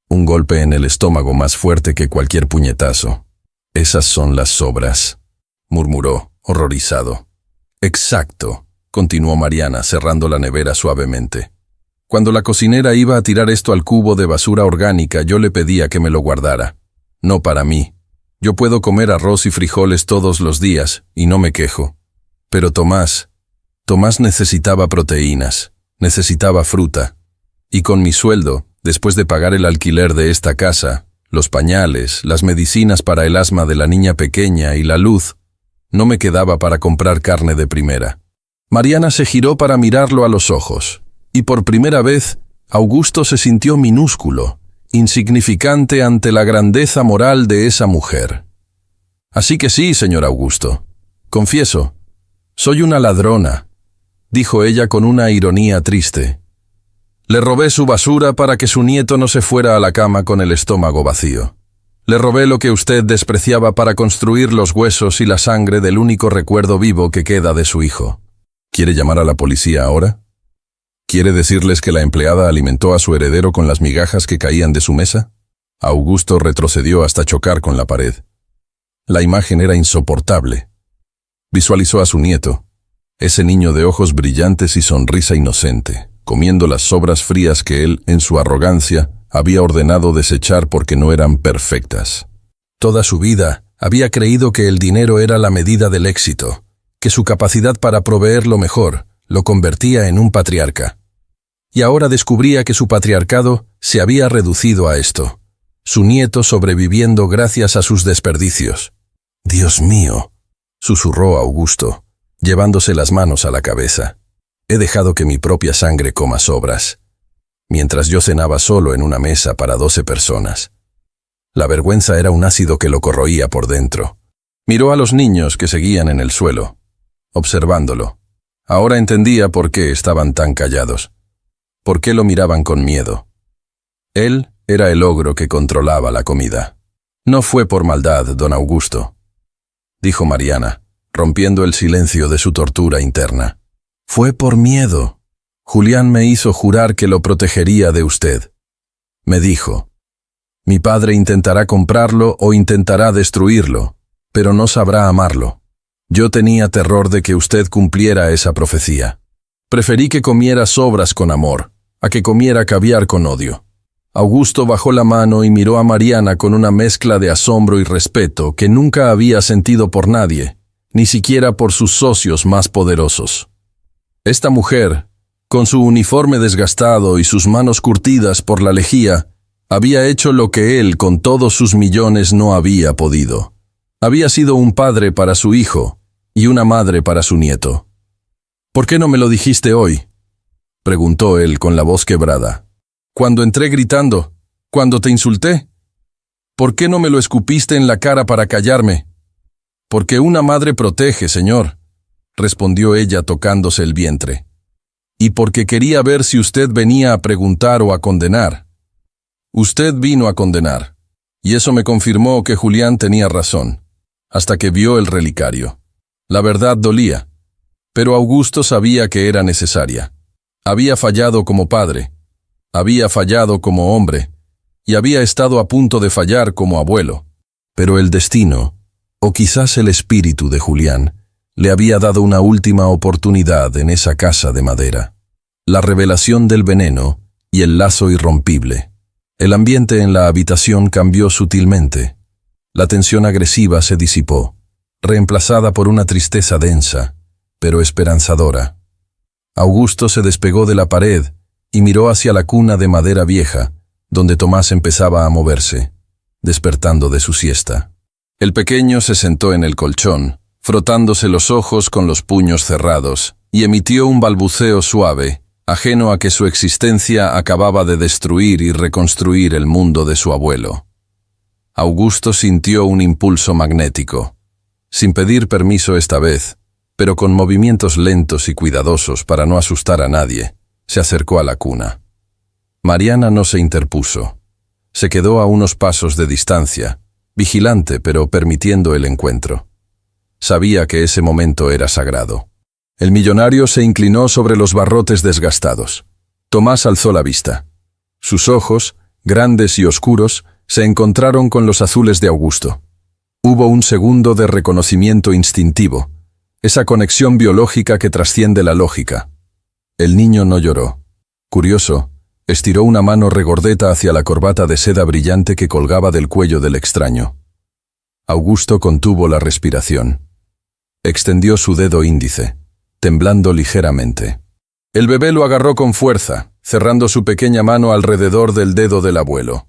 un golpe en el estómago más fuerte que cualquier puñetazo. «Esas son las sobras», murmuró, horrorizado. «Exacto», continuó Mariana, cerrando la nevera suavemente. «Cuando la cocinera iba a tirar esto al cubo de basura orgánica, yo le pedía que me lo guardara. No para mí. Yo puedo comer arroz y frijoles todos los días, y no me quejo. Pero Tomás necesitaba proteínas, necesitaba fruta. Y con mi sueldo, después de pagar el alquiler de esta casa, los pañales, las medicinas para el asma de la niña pequeña y la luz, no me quedaba para comprar carne de primera». Mariana se giró para mirarlo a los ojos, y por primera vez Augusto se sintió minúsculo, insignificante ante la grandeza moral de esa mujer. «Así que sí, señor Augusto. Confieso, soy una ladrona», dijo ella con una ironía triste. «Le robé su basura para que su nieto no se fuera a la cama con el estómago vacío. Le robé lo que usted despreciaba para construir los huesos y la sangre del único recuerdo vivo que queda de su hijo. ¿Quiere llamar a la policía ahora? ¿Quiere decirles que la empleada alimentó a su heredero con las migajas que caían de su mesa?» Augusto retrocedió hasta chocar con la pared. La imagen era insoportable. Visualizó a su nieto, ese niño de ojos brillantes y sonrisa inocente, comiendo las sobras frías que él, en su arrogancia, había ordenado desechar porque no eran perfectas. Toda su vida había creído que el dinero era la medida del éxito, que su capacidad para proveer lo mejor lo convertía en un patriarca. Y ahora descubría que su patriarcado se había reducido a esto, su nieto sobreviviendo gracias a sus desperdicios. «Dios mío», susurró Augusto, llevándose las manos a la cabeza. «He dejado que mi propia sangre coma sobras, mientras yo cenaba solo en una mesa para 12 personas. La vergüenza era un ácido que lo corroía por dentro». Miró a los niños que seguían en el suelo, observándolo. Ahora entendía por qué estaban tan callados, por qué lo miraban con miedo. Él era el ogro que controlaba la comida. «No fue por maldad, don Augusto», dijo Mariana, rompiendo el silencio de su tortura interna. «Fue por miedo. Julián me hizo jurar que lo protegería de usted. Me dijo, Mi padre intentará comprarlo o intentará destruirlo, pero no sabrá amarlo. Yo tenía terror de que usted cumpliera esa profecía. Preferí que comiera sobras con amor, a que comiera caviar con odio. Augusto bajó la mano y miró a Mariana con una mezcla de asombro y respeto que nunca había sentido por nadie, ni siquiera por sus socios más poderosos. Esta mujer, con su uniforme desgastado y sus manos curtidas por la lejía, había hecho lo que él con todos sus millones no había podido. Había sido un padre para su hijo y una madre para su nieto. «¿Por qué no me lo dijiste hoy?», preguntó él con la voz quebrada. «Cuando entré gritando, cuando te insulté. ¿Por qué no me lo escupiste en la cara para callarme?». «Porque una madre protege, señor», respondió ella tocándose el vientre. «Y porque quería ver si usted venía a preguntar o a condenar». «Usted vino a condenar, y eso me confirmó que Julián tenía razón, hasta que vio el relicario. La verdad dolía, pero Augusto sabía que era necesaria. Había fallado como padre, había fallado como hombre, y había estado a punto de fallar como abuelo. Pero el destino, o quizás el espíritu de Julián, le había dado una última oportunidad en esa casa de madera. La revelación del veneno y el lazo irrompible. El ambiente en la habitación cambió sutilmente. La tensión agresiva se disipó, reemplazada por una tristeza densa, pero esperanzadora. Augusto se despegó de la pared y miró hacia la cuna de madera vieja, donde Tomás empezaba a moverse, despertando de su siesta. El pequeño se sentó en el colchón, frotándose los ojos con los puños cerrados, y emitió un balbuceo suave, ajeno a que su existencia acababa de destruir y reconstruir el mundo de su abuelo. Augusto sintió un impulso magnético, sin pedir permiso esta vez, pero con movimientos lentos y cuidadosos para no asustar a nadie, se acercó a la cuna. Mariana no se interpuso. Se quedó a unos pasos de distancia, vigilante pero permitiendo el encuentro. Sabía que ese momento era sagrado. El millonario se inclinó sobre los barrotes desgastados. Tomás alzó la vista. Sus ojos, grandes y oscuros, se encontraron con los azules de Augusto. Hubo un segundo de reconocimiento instintivo, esa conexión biológica que trasciende la lógica. El niño no lloró. Curioso, estiró una mano regordeta hacia la corbata de seda brillante que colgaba del cuello del extraño. Augusto contuvo la respiración. Extendió su dedo índice, temblando ligeramente. El bebé lo agarró con fuerza, cerrando su pequeña mano alrededor del dedo del abuelo.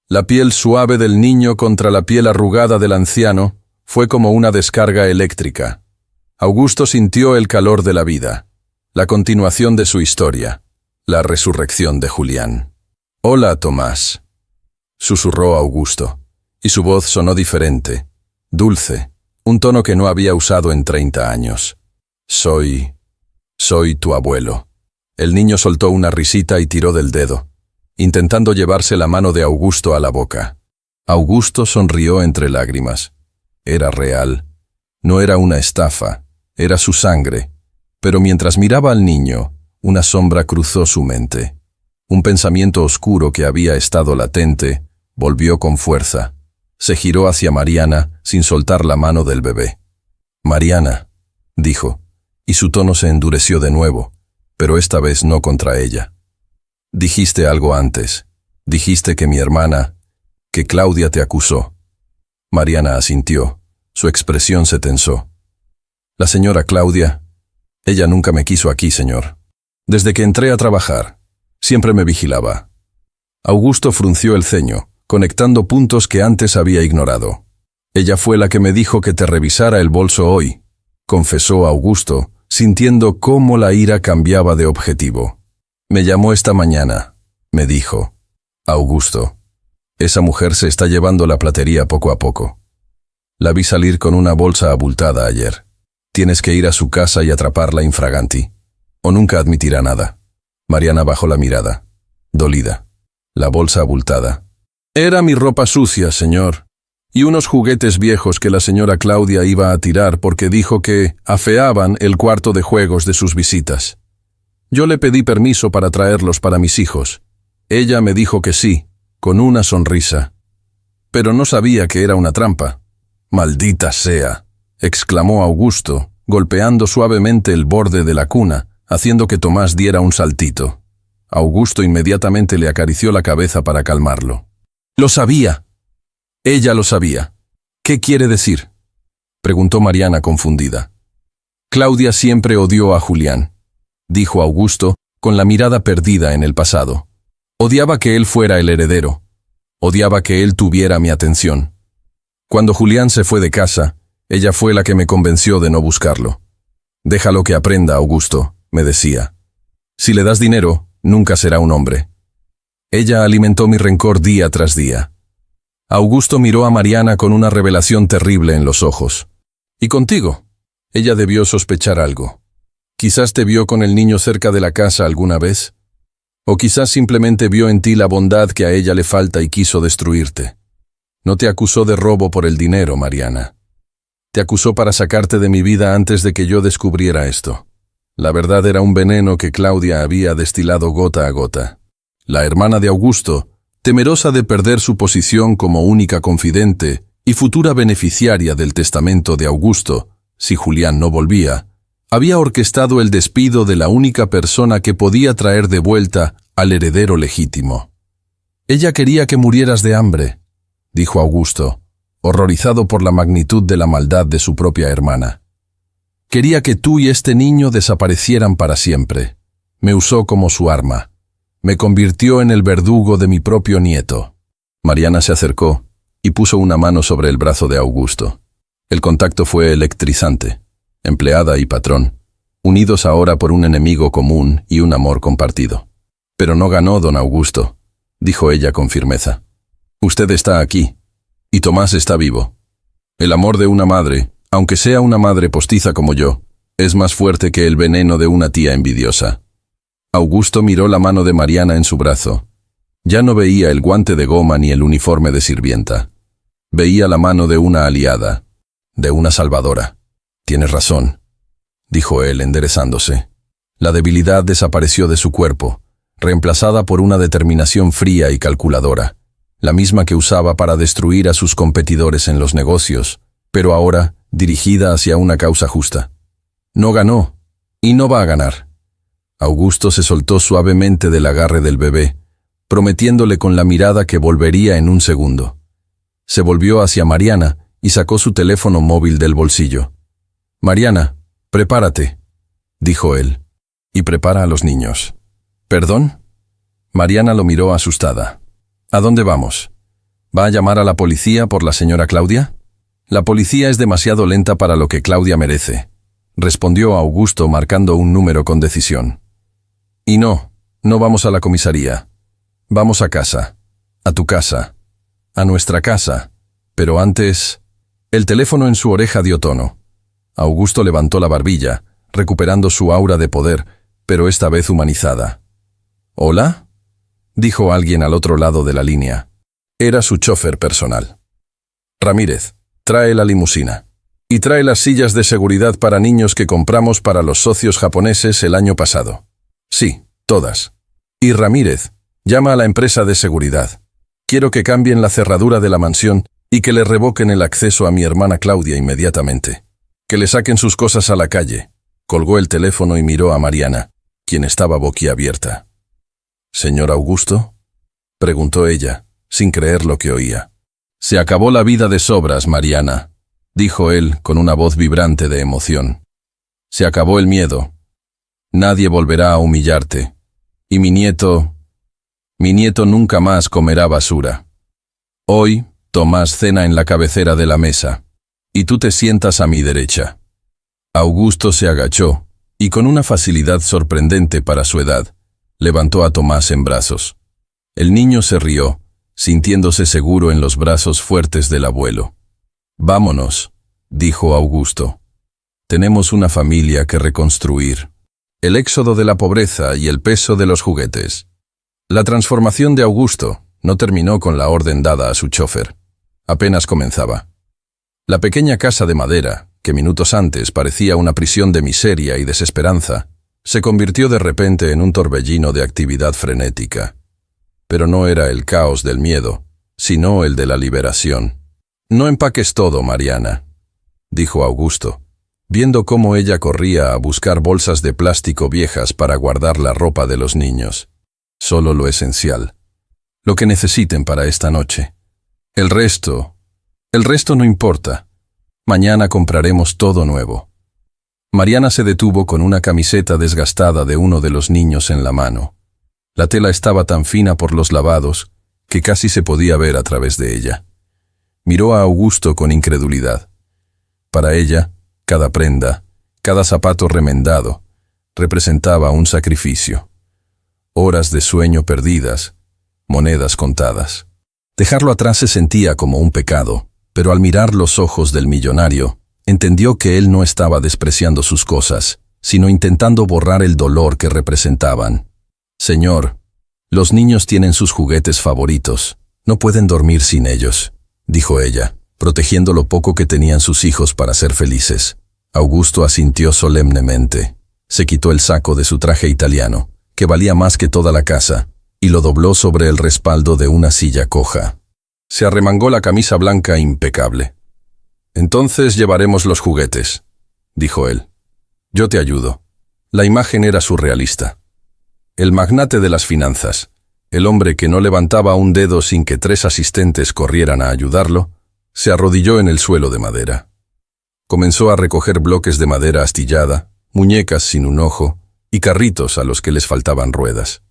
La piel suave del niño contra la piel arrugada del anciano fue como una descarga eléctrica. Augusto sintió el calor de la vida, la continuación de su historia, la resurrección de Julián. «Hola, Tomás», susurró Augusto, y su voz sonó diferente, dulce, un tono que no había usado en 30 años. Soy tu abuelo». El niño soltó una risita y tiró del dedo, intentando llevarse la mano de Augusto a la boca. Augusto sonrió entre lágrimas. Era real. No era una estafa, era su sangre. Pero mientras miraba al niño, una sombra cruzó su mente. Un pensamiento oscuro que había estado latente volvió con fuerza. Se giró hacia Mariana sin soltar la mano del bebé. «Mariana», dijo, y su tono se endureció de nuevo, pero esta vez no contra ella. «Dijiste algo antes. Dijiste que mi hermana, que Claudia te acusó». Mariana asintió. Su expresión se tensó. «La señora Claudia, ella nunca me quiso aquí, señor. Desde que entré a trabajar, siempre me vigilaba». Augusto frunció el ceño, conectando puntos que antes había ignorado. «Ella fue la que me dijo que te revisara el bolso hoy», confesó Augusto, sintiendo cómo la ira cambiaba de objetivo. «Me llamó esta mañana», me dijo. «Augusto, esa mujer se está llevando la platería poco a poco. La vi salir con una bolsa abultada ayer. Tienes que ir a su casa y atraparla infraganti, o nunca admitirá nada». Mariana bajó la mirada, dolida. La bolsa abultada. «Era mi ropa sucia, señor, y unos juguetes viejos que la señora Claudia iba a tirar porque dijo que afeaban el cuarto de juegos de sus visitas. Yo le pedí permiso para traerlos para mis hijos. Ella me dijo que sí, con una sonrisa. Pero no sabía que era una trampa. «Maldita sea», exclamó Augusto, golpeando suavemente el borde de la cuna, haciendo que Tomás diera un saltito. Augusto inmediatamente le acarició la cabeza para calmarlo. «Lo sabía». Ella lo sabía. «¿Qué quiere decir?», preguntó Mariana confundida. «Claudia siempre odió a Julián», dijo Augusto, con la mirada perdida en el pasado. «Odiaba que él fuera el heredero. Odiaba que él tuviera mi atención. Cuando Julián se fue de casa, ella fue la que me convenció de no buscarlo. Déjalo que aprenda, Augusto», me decía. «Si le das dinero, nunca será un hombre». Ella alimentó mi rencor día tras día. Augusto miró a Mariana con una revelación terrible en los ojos. «¿Y contigo?». Ella debió sospechar algo. Quizás te vio con el niño cerca de la casa alguna vez. O quizás simplemente vio en ti la bondad que a ella le falta y quiso destruirte. No te acusó de robo por el dinero, Mariana. Te acusó para sacarte de mi vida antes de que yo descubriera esto. La verdad era un veneno que Claudia había destilado gota a gota. La hermana de Augusto, temerosa de perder su posición como única confidente y futura beneficiaria del testamento de Augusto, si Julián no volvía, había orquestado el despido de la única persona que podía traer de vuelta al heredero legítimo. «Ella quería que murieras de hambre», dijo Augusto, horrorizado por la magnitud de la maldad de su propia hermana. «Quería que tú y este niño desaparecieran para siempre. Me usó como su arma. Me convirtió en el verdugo de mi propio nieto». Mariana se acercó y puso una mano sobre el brazo de Augusto. El contacto fue electrizante. Empleada y patrón, unidos ahora por un enemigo común y un amor compartido. «Pero no ganó, don Augusto», dijo ella con firmeza. «Usted está aquí, y Tomás está vivo. El amor de una madre, aunque sea una madre postiza como yo, es más fuerte que el veneno de una tía envidiosa». Augusto miró la mano de Mariana en su brazo. Ya no veía el guante de goma ni el uniforme de sirvienta. Veía la mano de una aliada, de una salvadora. «Tienes razón», dijo él enderezándose. La debilidad desapareció de su cuerpo, reemplazada por una determinación fría y calculadora, la misma que usaba para destruir a sus competidores en los negocios, pero ahora dirigida hacia una causa justa. No ganó, y no va a ganar. Augusto se soltó suavemente del agarre del bebé, prometiéndole con la mirada que volvería en un segundo. Se volvió hacia Mariana y sacó su teléfono móvil del bolsillo. «Mariana, prepárate», dijo él, «y prepara a los niños». «¿Perdón?». Mariana lo miró asustada. «¿A dónde vamos? ¿Va a llamar a la policía por la señora Claudia?». «La policía es demasiado lenta para lo que Claudia merece», respondió Augusto marcando un número con decisión. «Y no vamos a la comisaría. Vamos a casa, a tu casa, a nuestra casa, pero antes...». El teléfono en su oreja dio tono. Augusto levantó la barbilla, recuperando su aura de poder, pero esta vez humanizada. «¿Hola?», dijo alguien al otro lado de la línea. Era su chofer personal. «Ramírez, trae la limusina. Y trae las sillas de seguridad para niños que compramos para los socios japoneses el año pasado». «Sí, todas». «Y Ramírez, llama a la empresa de seguridad. Quiero que cambien la cerradura de la mansión y que le revoquen el acceso a mi hermana Claudia inmediatamente. Que le saquen sus cosas a la calle». Colgó el teléfono y miró a Mariana, quien estaba boquiabierta. «¿Señor Augusto?», preguntó ella, sin creer lo que oía. «Se acabó la vida de sobras, Mariana», dijo él con una voz vibrante de emoción. «Se acabó el miedo. Nadie volverá a humillarte. Y mi nieto nunca más comerá basura. Hoy, Tomás cena en la cabecera de la mesa, y tú te sientas a mi derecha». Augusto se agachó, y con una facilidad sorprendente para su edad, levantó a Tomás en brazos. El niño se rió, sintiéndose seguro en los brazos fuertes del abuelo. «Vámonos», dijo Augusto. «Tenemos una familia que reconstruir». El éxodo de la pobreza y el peso de los juguetes. La transformación de Augusto no terminó con la orden dada a su chofer. Apenas comenzaba. La pequeña casa de madera, que minutos antes parecía una prisión de miseria y desesperanza, se convirtió de repente en un torbellino de actividad frenética. pero no era el caos del miedo, sino el de la liberación. «No empaques todo, Mariana», dijo Augusto, viendo cómo ella corría a buscar bolsas de plástico viejas para guardar la ropa de los niños. «Solo lo esencial, lo que necesiten para esta noche. El resto no importa. Mañana compraremos todo nuevo». Mariana se detuvo con una camiseta desgastada de uno de los niños en la mano. La tela estaba tan fina por los lavados que casi se podía ver a través de ella. Miró a Augusto con incredulidad. Para ella, cada prenda, cada zapato remendado, representaba un sacrificio. Horas de sueño perdidas, monedas contadas. Dejarlo atrás se sentía como un pecado, pero al mirar los ojos del millonario, entendió que él no estaba despreciando sus cosas, sino intentando borrar el dolor que representaban. «Señor, los niños tienen sus juguetes favoritos. No pueden dormir sin ellos», dijo ella, protegiendo lo poco que tenían sus hijos para ser felices. Augusto asintió solemnemente. Se quitó el saco de su traje italiano, que valía más que toda la casa, y lo dobló sobre el respaldo de una silla coja. Se arremangó la camisa blanca impecable. «Entonces llevaremos los juguetes», dijo él. «Yo te ayudo». La imagen era surrealista. El magnate de las finanzas, el hombre que no levantaba un dedo sin que 3 asistentes corrieran a ayudarlo, se arrodilló en el suelo de madera. Comenzó a recoger bloques de madera astillada, muñecas sin un ojo y carritos a los que les faltaban ruedas.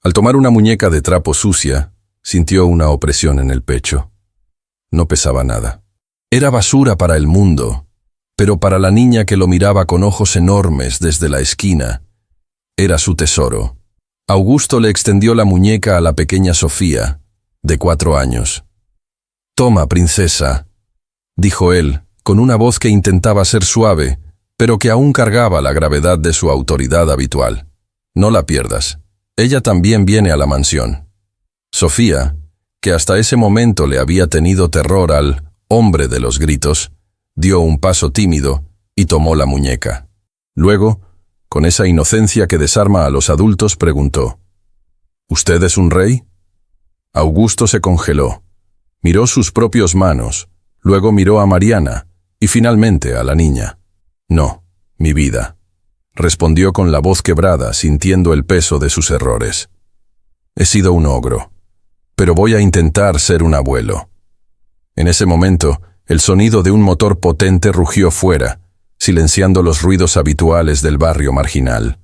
Al tomar una muñeca de trapo sucia, sintió una opresión en el pecho. No pesaba nada. Era basura para el mundo, pero para la niña que lo miraba con ojos enormes desde la esquina, era su tesoro. Augusto le extendió la muñeca a la pequeña Sofía, de 4 años. «Toma, princesa», dijo él, con una voz que intentaba ser suave, pero que aún cargaba la gravedad de su autoridad habitual. «No la pierdas. Ella también viene a la mansión». Sofía, que hasta ese momento le había tenido terror al hombre de los gritos, dio un paso tímido y tomó la muñeca. Luego, con esa inocencia que desarma a los adultos, preguntó: «¿Usted es un rey?». Augusto se congeló. Miró sus propias manos, luego miró a Mariana y finalmente a la niña. «No, mi vida», respondió con la voz quebrada, sintiendo el peso de sus errores. «He sido un ogro, pero voy a intentar ser un abuelo». En ese momento, el sonido de un motor potente rugió fuera, silenciando los ruidos habituales del barrio marginal.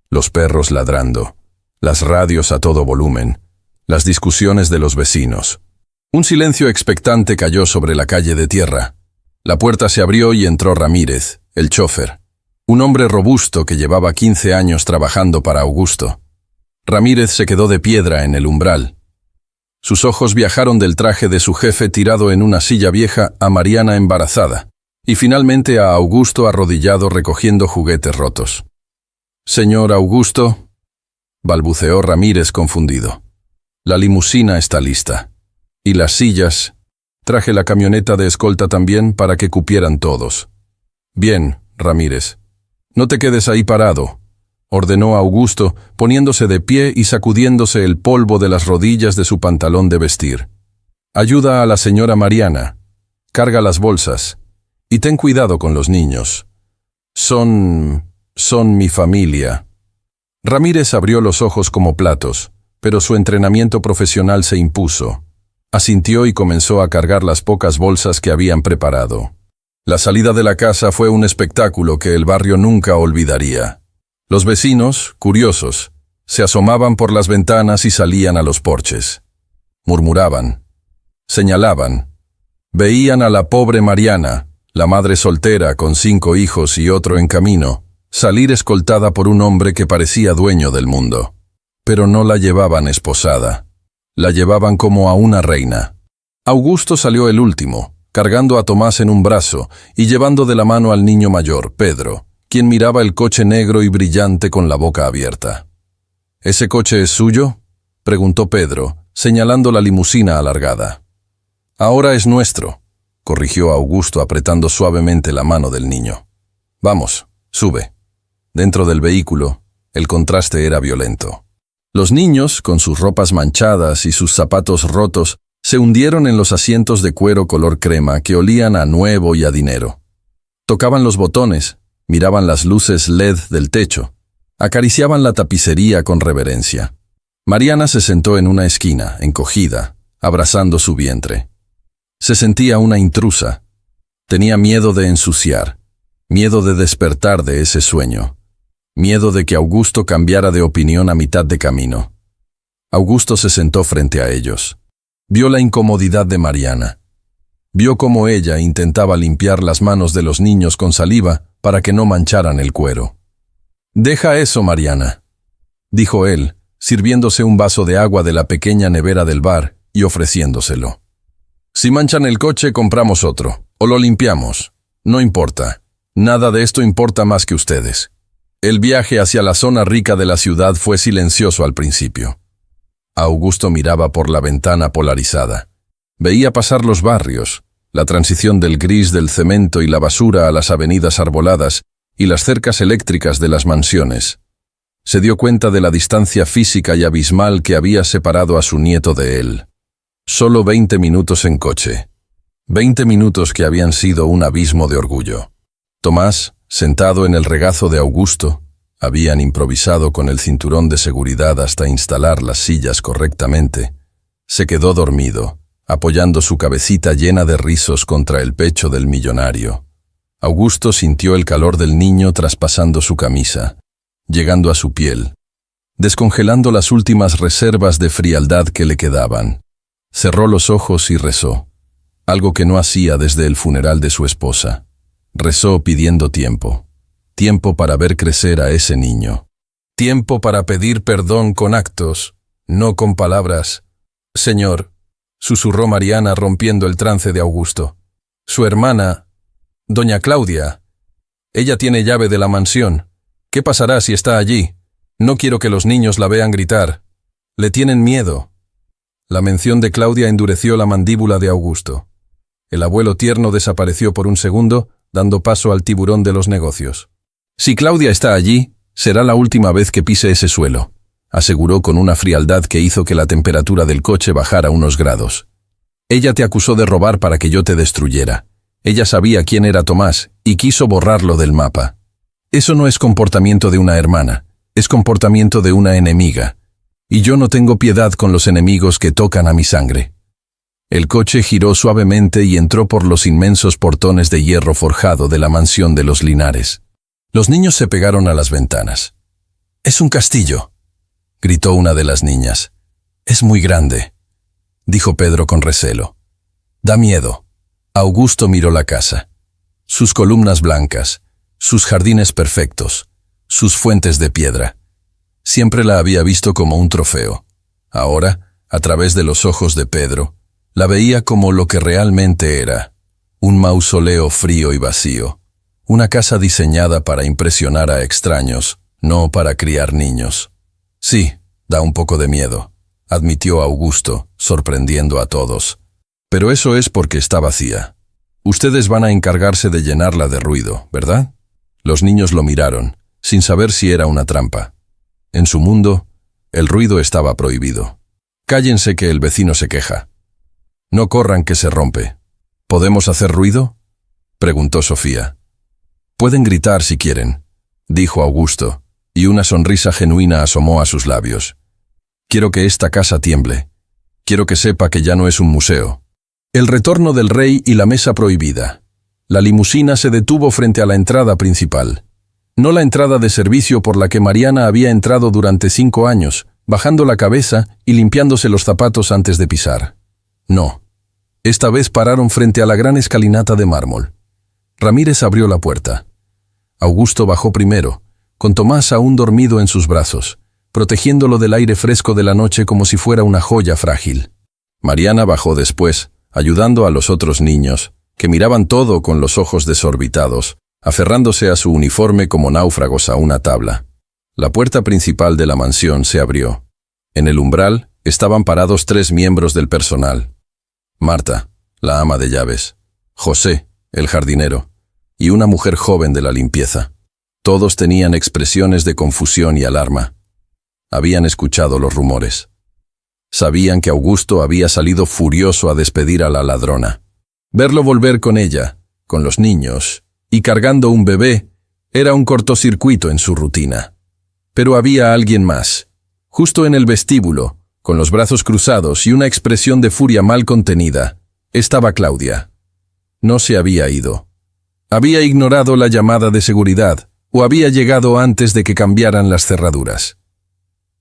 Los perros ladrando, las radios a todo volumen, las discusiones de los vecinos. Un silencio expectante cayó sobre la calle de tierra. La puerta se abrió y entró Ramírez, el chófer, un hombre robusto que llevaba 15 años trabajando para Augusto. Ramírez se quedó de piedra en el umbral. Sus ojos viajaron del traje de su jefe tirado en una silla vieja a Mariana embarazada, y finalmente a Augusto arrodillado recogiendo juguetes rotos. «Señor Augusto», balbuceó Ramírez confundido. «La limusina está lista. Y las sillas. Traje la camioneta de escolta también para que cupieran todos». «Bien, Ramírez. No te quedes ahí parado», ordenó Augusto, poniéndose de pie y sacudiéndose el polvo de las rodillas de su pantalón de vestir. «Ayuda a la señora Mariana. Carga las bolsas. Y ten cuidado con los niños. Son mi familia». Ramírez abrió los ojos como platos, pero su entrenamiento profesional se impuso. Asintió y comenzó a cargar las pocas bolsas que habían preparado. La salida de la casa fue un espectáculo que el barrio nunca olvidaría. Los vecinos, curiosos, se asomaban por las ventanas y salían a los porches. Murmuraban, señalaban, veían a la pobre Mariana, la madre soltera con 5 hijos y otro en camino, salir escoltada por un hombre que parecía dueño del mundo. Pero no la llevaban esposada. La llevaban como a una reina. Augusto salió el último, cargando a Tomás en un brazo y llevando de la mano al niño mayor, Pedro, quien miraba el coche negro y brillante con la boca abierta. «¿Ese coche es suyo?», preguntó Pedro, señalando la limusina alargada. «Ahora es nuestro», corrigió Augusto apretando suavemente la mano del niño. «Vamos, sube». Dentro del vehículo, el contraste era violento. Los niños, con sus ropas manchadas y sus zapatos rotos, se hundieron en los asientos de cuero color crema que olían a nuevo y a dinero. Tocaban los botones, miraban las luces LED del techo, acariciaban la tapicería con reverencia. Mariana se sentó en una esquina, encogida, abrazando su vientre. Se sentía una intrusa. Tenía miedo de ensuciar, miedo de despertar de ese sueño, miedo de que Augusto cambiara de opinión a mitad de camino. Augusto se sentó frente a ellos. Vio la incomodidad de Mariana. Vio cómo ella intentaba limpiar las manos de los niños con saliva para que no mancharan el cuero. «Deja eso, Mariana», dijo él, sirviéndose un vaso de agua de la pequeña nevera del bar y ofreciéndoselo. «Si manchan el coche, compramos otro, o lo limpiamos. No importa. Nada de esto importa más que ustedes». El viaje hacia la zona rica de la ciudad fue silencioso al principio. Augusto miraba por la ventana polarizada. Veía pasar los barrios, la transición del gris del cemento y la basura a las avenidas arboladas y las cercas eléctricas de las mansiones. Se dio cuenta de la distancia física y abismal que había separado a su nieto de él. Solo 20 minutos en coche. 20 minutos que habían sido un abismo de orgullo. Tomás, sentado en el regazo de Augusto, habían improvisado con el cinturón de seguridad hasta instalar las sillas correctamente, se quedó dormido, apoyando su cabecita llena de rizos contra el pecho del millonario. Augusto sintió el calor del niño traspasando su camisa, llegando a su piel, descongelando las últimas reservas de frialdad que le quedaban. Cerró los ojos y rezó, algo que no hacía desde el funeral de su esposa. Rezó pidiendo tiempo, tiempo para ver crecer a ese niño, tiempo para pedir perdón con actos, no con palabras. «Señor», susurró Mariana rompiendo el trance de Augusto. «Su hermana, doña Claudia, ella tiene llave de la mansión. ¿Qué pasará si está allí? No quiero que los niños la vean gritar. Le tienen miedo». La mención de Claudia endureció la mandíbula de Augusto. El abuelo tierno desapareció por un segundo, dando paso al tiburón de los negocios. «Si Claudia está allí, será la última vez que pise ese suelo», aseguró con una frialdad que hizo que la temperatura del coche bajara unos grados. «Ella te acusó de robar para que yo te destruyera. Ella sabía quién era Tomás y quiso borrarlo del mapa. Eso no es comportamiento de una hermana, es comportamiento de una enemiga. Y yo no tengo piedad con los enemigos que tocan a mi sangre». El coche giró suavemente y entró por los inmensos portones de hierro forjado de la mansión de los Linares. Los niños se pegaron a las ventanas. «Es un castillo», gritó una de las niñas. «Es muy grande», dijo Pedro con recelo. «Da miedo». Augusto miró la casa. Sus columnas blancas, sus jardines perfectos, sus fuentes de piedra. Siempre la había visto como un trofeo. Ahora, a través de los ojos de Pedro, la veía como lo que realmente era, un mausoleo frío y vacío, una casa diseñada para impresionar a extraños, no para criar niños. «Sí, da un poco de miedo», admitió Augusto, sorprendiendo a todos. «Pero eso es porque está vacía. Ustedes van a encargarse de llenarla de ruido, ¿verdad?» Los niños lo miraron, sin saber si era una trampa. En su mundo, el ruido estaba prohibido. «Cállense que el vecino se queja». «No corran que se rompe». «¿Podemos hacer ruido?», preguntó Sofía. «Pueden gritar si quieren», dijo Augusto, y una sonrisa genuina asomó a sus labios. «Quiero que esta casa tiemble. Quiero que sepa que ya no es un museo». El retorno del rey y la mesa prohibida. La limusina se detuvo frente a la entrada principal. No la entrada de servicio por la que Mariana había entrado durante 5 años, bajando la cabeza y limpiándose los zapatos antes de pisar. No. Esta vez pararon frente a la gran escalinata de mármol. Ramírez abrió la puerta. Augusto bajó primero, con Tomás aún dormido en sus brazos, protegiéndolo del aire fresco de la noche como si fuera una joya frágil. Mariana bajó después, ayudando a los otros niños, que miraban todo con los ojos desorbitados, aferrándose a su uniforme como náufragos a una tabla. La puerta principal de la mansión se abrió. En el umbral estaban parados 3 miembros del personal. Marta, la ama de llaves, José, el jardinero, y una mujer joven de la limpieza. Todos tenían expresiones de confusión y alarma. Habían escuchado los rumores. Sabían que Augusto había salido furioso a despedir a la ladrona. Verlo volver con ella, con los niños, y cargando un bebé, era un cortocircuito en su rutina. Pero había alguien más. Justo en el vestíbulo, con los brazos cruzados y una expresión de furia mal contenida, estaba Claudia. No se había ido. Había ignorado la llamada de seguridad, o había llegado antes de que cambiaran las cerraduras.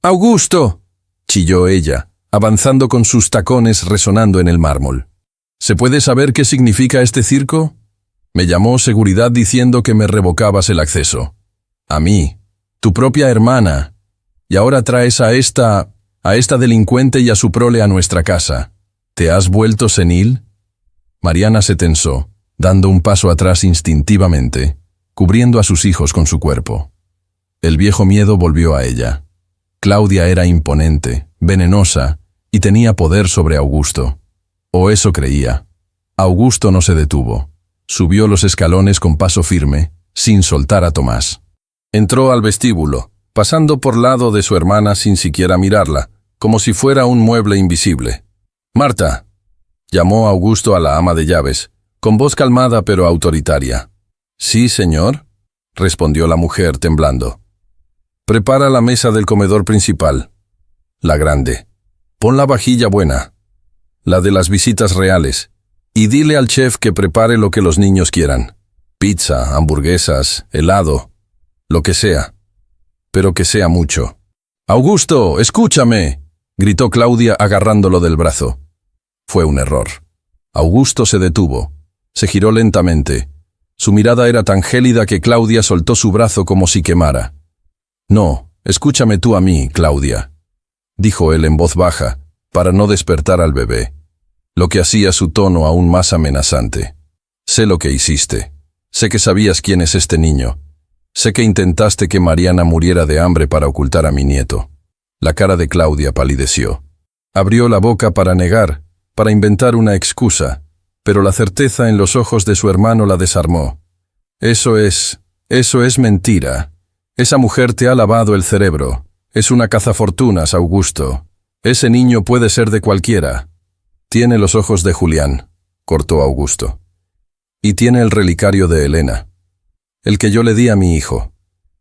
«¡Augusto!», chilló ella, avanzando con sus tacones resonando en el mármol. «¿Se puede saber qué significa este circo?». Me llamó seguridad diciendo que me revocabas el acceso. A mí, tu propia hermana. Y ahora traes a esta delincuente y a su prole a nuestra casa. ¿Te has vuelto senil?». Mariana se tensó, dando un paso atrás instintivamente, cubriendo a sus hijos con su cuerpo. El viejo miedo volvió a ella. Claudia era imponente, venenosa, y tenía poder sobre Augusto. O eso creía. Augusto no se detuvo. Subió los escalones con paso firme, sin soltar a Tomás. Entró al vestíbulo, pasando por lado de su hermana sin siquiera mirarla, como si fuera un mueble invisible. «Marta», llamó Augusto a la ama de llaves, con voz calmada pero autoritaria. «Sí, señor», respondió la mujer temblando. «Prepara la mesa del comedor principal, la grande. Pon la vajilla buena, la de las visitas reales, y dile al chef que prepare lo que los niños quieran. Pizza, hamburguesas, helado, lo que sea. Pero que sea mucho». «Augusto, escúchame», gritó Claudia agarrándolo del brazo. Fue un error. Augusto se detuvo, se giró lentamente. Su mirada era tan gélida que Claudia soltó su brazo como si quemara. «No, escúchame tú a mí, Claudia», dijo él en voz baja, para no despertar al bebé, lo que hacía su tono aún más amenazante. «Sé lo que hiciste. Sé que sabías quién es este niño. Sé que intentaste que Mariana muriera de hambre para ocultar a mi nieto». La cara de Claudia palideció. Abrió la boca para negar, para inventar una excusa, pero la certeza en los ojos de su hermano la desarmó. Eso es mentira. Esa mujer te ha lavado el cerebro. Es una cazafortunas, Augusto. Ese niño puede ser de cualquiera. Tiene los ojos de Julián», cortó Augusto. «Y tiene el relicario de Elena. El que yo le di a mi hijo.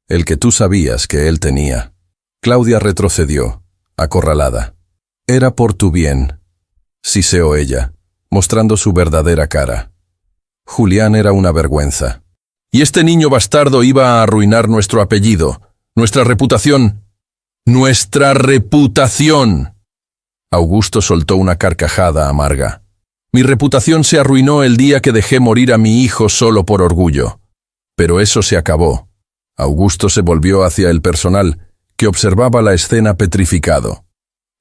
El que tú sabías que él tenía». Claudia retrocedió, acorralada. «Era por tu bien», siseó ella, mostrando su verdadera cara. «Julián era una vergüenza. Y este niño bastardo iba a arruinar nuestro apellido, nuestra reputación. ¡Nuestra reputación!». Augusto soltó una carcajada amarga. «Mi reputación se arruinó el día que dejé morir a mi hijo solo por orgullo. Pero eso se acabó». Augusto se volvió hacia el personal, que observaba la escena petrificado.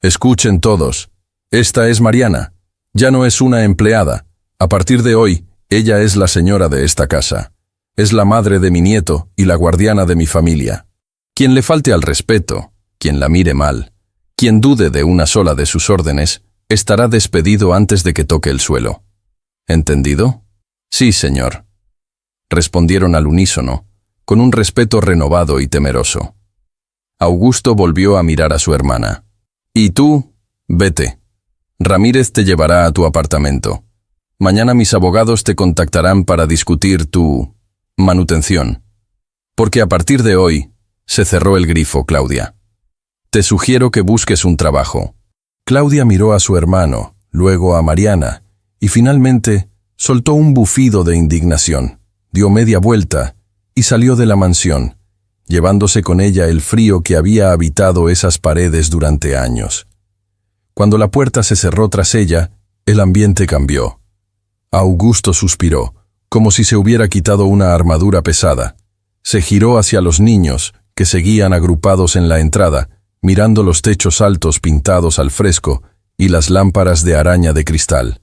«Escuchen todos. Esta es Mariana. Ya no es una empleada. A partir de hoy, ella es la señora de esta casa. Es la madre de mi nieto y la guardiana de mi familia. Quien le falte al respeto, quien la mire mal, quien dude de una sola de sus órdenes, estará despedido antes de que toque el suelo. ¿Entendido?». «Sí, señor», respondieron al unísono, con un respeto renovado y temeroso. Augusto volvió a mirar a su hermana. «Y tú, vete. Ramírez te llevará a tu apartamento. Mañana mis abogados te contactarán para discutir tu manutención. Porque a partir de hoy, se cerró el grifo, Claudia. Te sugiero que busques un trabajo». Claudia miró a su hermano, luego a Mariana, y finalmente soltó un bufido de indignación, dio media vuelta y salió de la mansión, llevándose con ella el frío que había habitado esas paredes durante años. Cuando la puerta se cerró tras ella, el ambiente cambió. Augusto suspiró, como si se hubiera quitado una armadura pesada. Se giró hacia los niños, que seguían agrupados en la entrada, mirando los techos altos pintados al fresco y las lámparas de araña de cristal.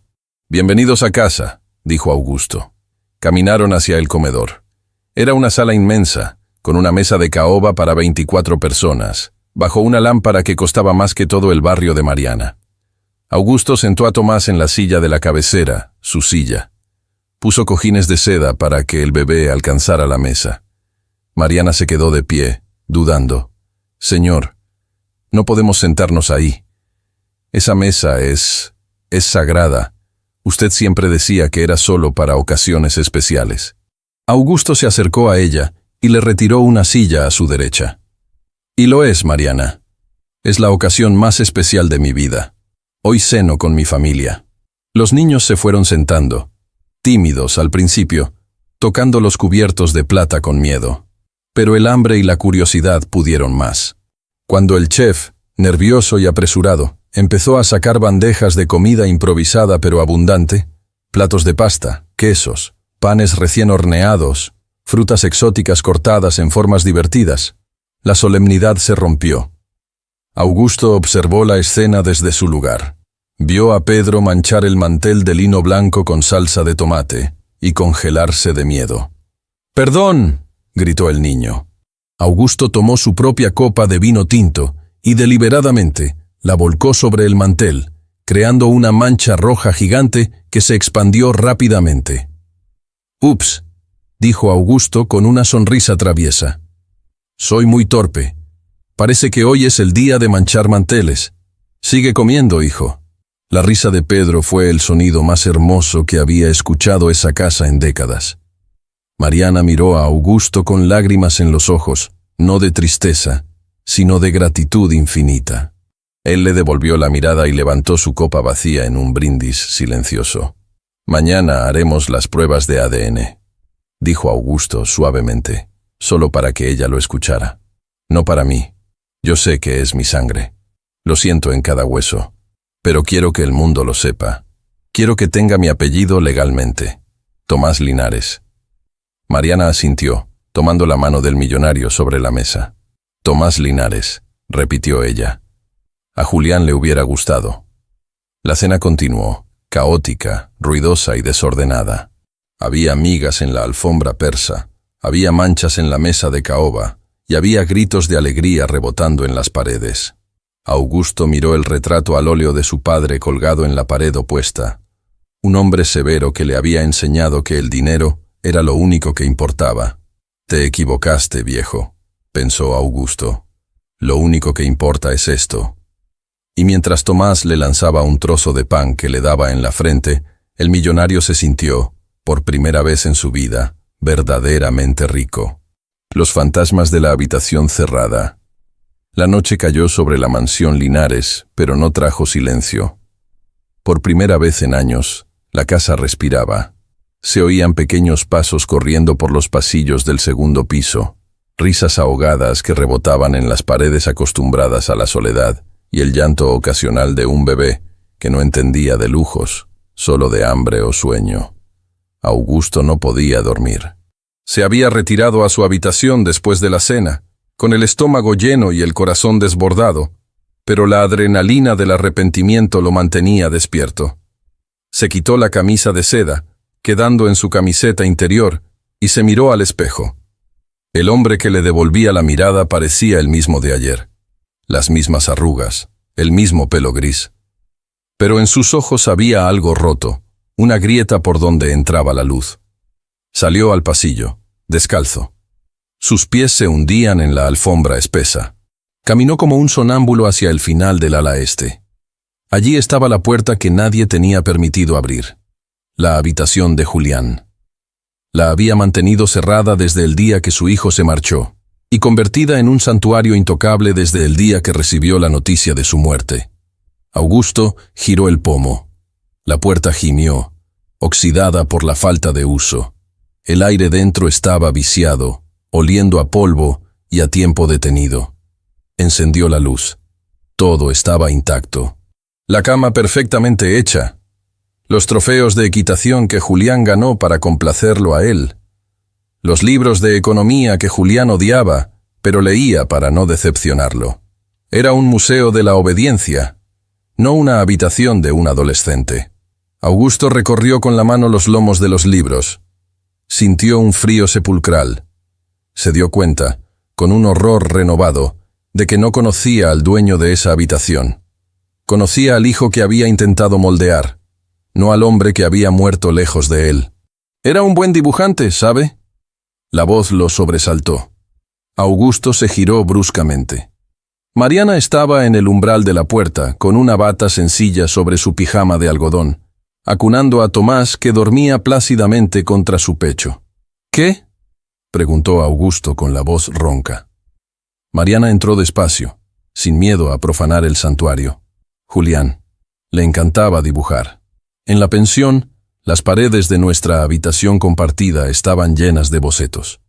«Bienvenidos a casa», dijo Augusto. Caminaron hacia el comedor. Era una sala inmensa, con una mesa de caoba para 24 personas, bajo una lámpara que costaba más que todo el barrio de Mariana. Augusto sentó a Tomás en la silla de la cabecera, su silla. Puso cojines de seda para que el bebé alcanzara la mesa. Mariana se quedó de pie, dudando. «Señor, No podemos sentarnos ahí. Esa mesa es sagrada. Usted siempre decía que era solo para ocasiones especiales. Augusto se acercó a ella y le retiró una silla a su derecha. Y lo es, Mariana. Es la ocasión más especial de mi vida. Hoy ceno con mi familia. Los niños se fueron sentando, tímidos al principio, tocando los cubiertos de plata con miedo. Pero el hambre y la curiosidad pudieron más. Cuando el chef, nervioso y apresurado, empezó a sacar bandejas de comida improvisada pero abundante, platos de pasta, quesos, panes recién horneados, frutas exóticas cortadas en formas divertidas, la solemnidad se rompió. Augusto observó la escena desde su lugar. Vio a Pedro manchar el mantel de lino blanco con salsa de tomate y congelarse de miedo. «¡Perdón!», gritó el niño. Augusto tomó su propia copa de vino tinto y deliberadamente la volcó sobre el mantel, creando una mancha roja gigante que se expandió rápidamente. «Ups», dijo Augusto con una sonrisa traviesa. «Soy muy torpe. Parece que hoy es el día de manchar manteles. Sigue comiendo, hijo». La risa de Pedro fue el sonido más hermoso que había escuchado esa casa en décadas. Mariana miró a Augusto con lágrimas en los ojos, no de tristeza, sino de gratitud infinita. Él le devolvió la mirada y levantó su copa vacía en un brindis silencioso. «Mañana haremos las pruebas de ADN», dijo Augusto suavemente, solo para que ella lo escuchara. «No para mí. Yo sé que es mi sangre. Lo siento en cada hueso. Pero quiero que el mundo lo sepa. Quiero que tenga mi apellido legalmente. Tomás Linares». Mariana asintió, tomando la mano del millonario sobre la mesa. «Tomás Linares», repitió ella. A Julián le hubiera gustado. La cena continuó, caótica, ruidosa y desordenada. Había migas en la alfombra persa, había manchas en la mesa de caoba, y había gritos de alegría rebotando en las paredes. Augusto miró el retrato al óleo de su padre colgado en la pared opuesta. Un hombre severo que le había enseñado que el dinero era lo único que importaba. «Te equivocaste, viejo», pensó Augusto. «Lo único que importa es esto». Y mientras Tomás le lanzaba un trozo de pan que le daba en la frente, el millonario se sintió, por primera vez en su vida, verdaderamente rico. Los fantasmas de la habitación cerrada. La noche cayó sobre la mansión Linares, pero no trajo silencio. Por primera vez en años, la casa respiraba. Se oían pequeños pasos corriendo por los pasillos del segundo piso, risas ahogadas que rebotaban en las paredes acostumbradas a la soledad, y el llanto ocasional de un bebé que no entendía de lujos, solo de hambre o sueño. Augusto no podía dormir. Se había retirado a su habitación después de la cena, con el estómago lleno y el corazón desbordado, pero la adrenalina del arrepentimiento lo mantenía despierto. Se quitó la camisa de seda, quedando en su camiseta interior, y se miró al espejo. El hombre que le devolvía la mirada parecía el mismo de ayer. Las mismas arrugas, el mismo pelo gris. Pero en sus ojos había algo roto, una grieta por donde entraba la luz. Salió al pasillo, descalzo. Sus pies se hundían en la alfombra espesa. Caminó como un sonámbulo hacia el final del ala este. Allí estaba la puerta que nadie tenía permitido abrir. La habitación de Julián. La había mantenido cerrada desde el día que su hijo se marchó, y convertida en un santuario intocable desde el día que recibió la noticia de su muerte. Augusto giró el pomo. La puerta gimió, oxidada por la falta de uso. El aire dentro estaba viciado, oliendo a polvo y a tiempo detenido. Encendió la luz. Todo estaba intacto. La cama perfectamente hecha. Los trofeos de equitación que Julián ganó para complacerlo a él. Los libros de economía que Julián odiaba, pero leía para no decepcionarlo. Era un museo de la obediencia, no una habitación de un adolescente. Augusto recorrió con la mano los lomos de los libros. Sintió un frío sepulcral. Se dio cuenta, con un horror renovado, de que no conocía al dueño de esa habitación. Conocía al hijo que había intentado moldear, no al hombre que había muerto lejos de él. Era un buen dibujante, ¿sabe? La voz lo sobresaltó. Augusto se giró bruscamente. Mariana estaba en el umbral de la puerta, con una bata sencilla sobre su pijama de algodón, acunando a Tomás, que dormía plácidamente contra su pecho. ¿Qué?, preguntó Augusto con la voz ronca. Mariana entró despacio, sin miedo a profanar el santuario. Julián. Le encantaba dibujar. En la pensión, las paredes de nuestra habitación compartida estaban llenas de bocetos.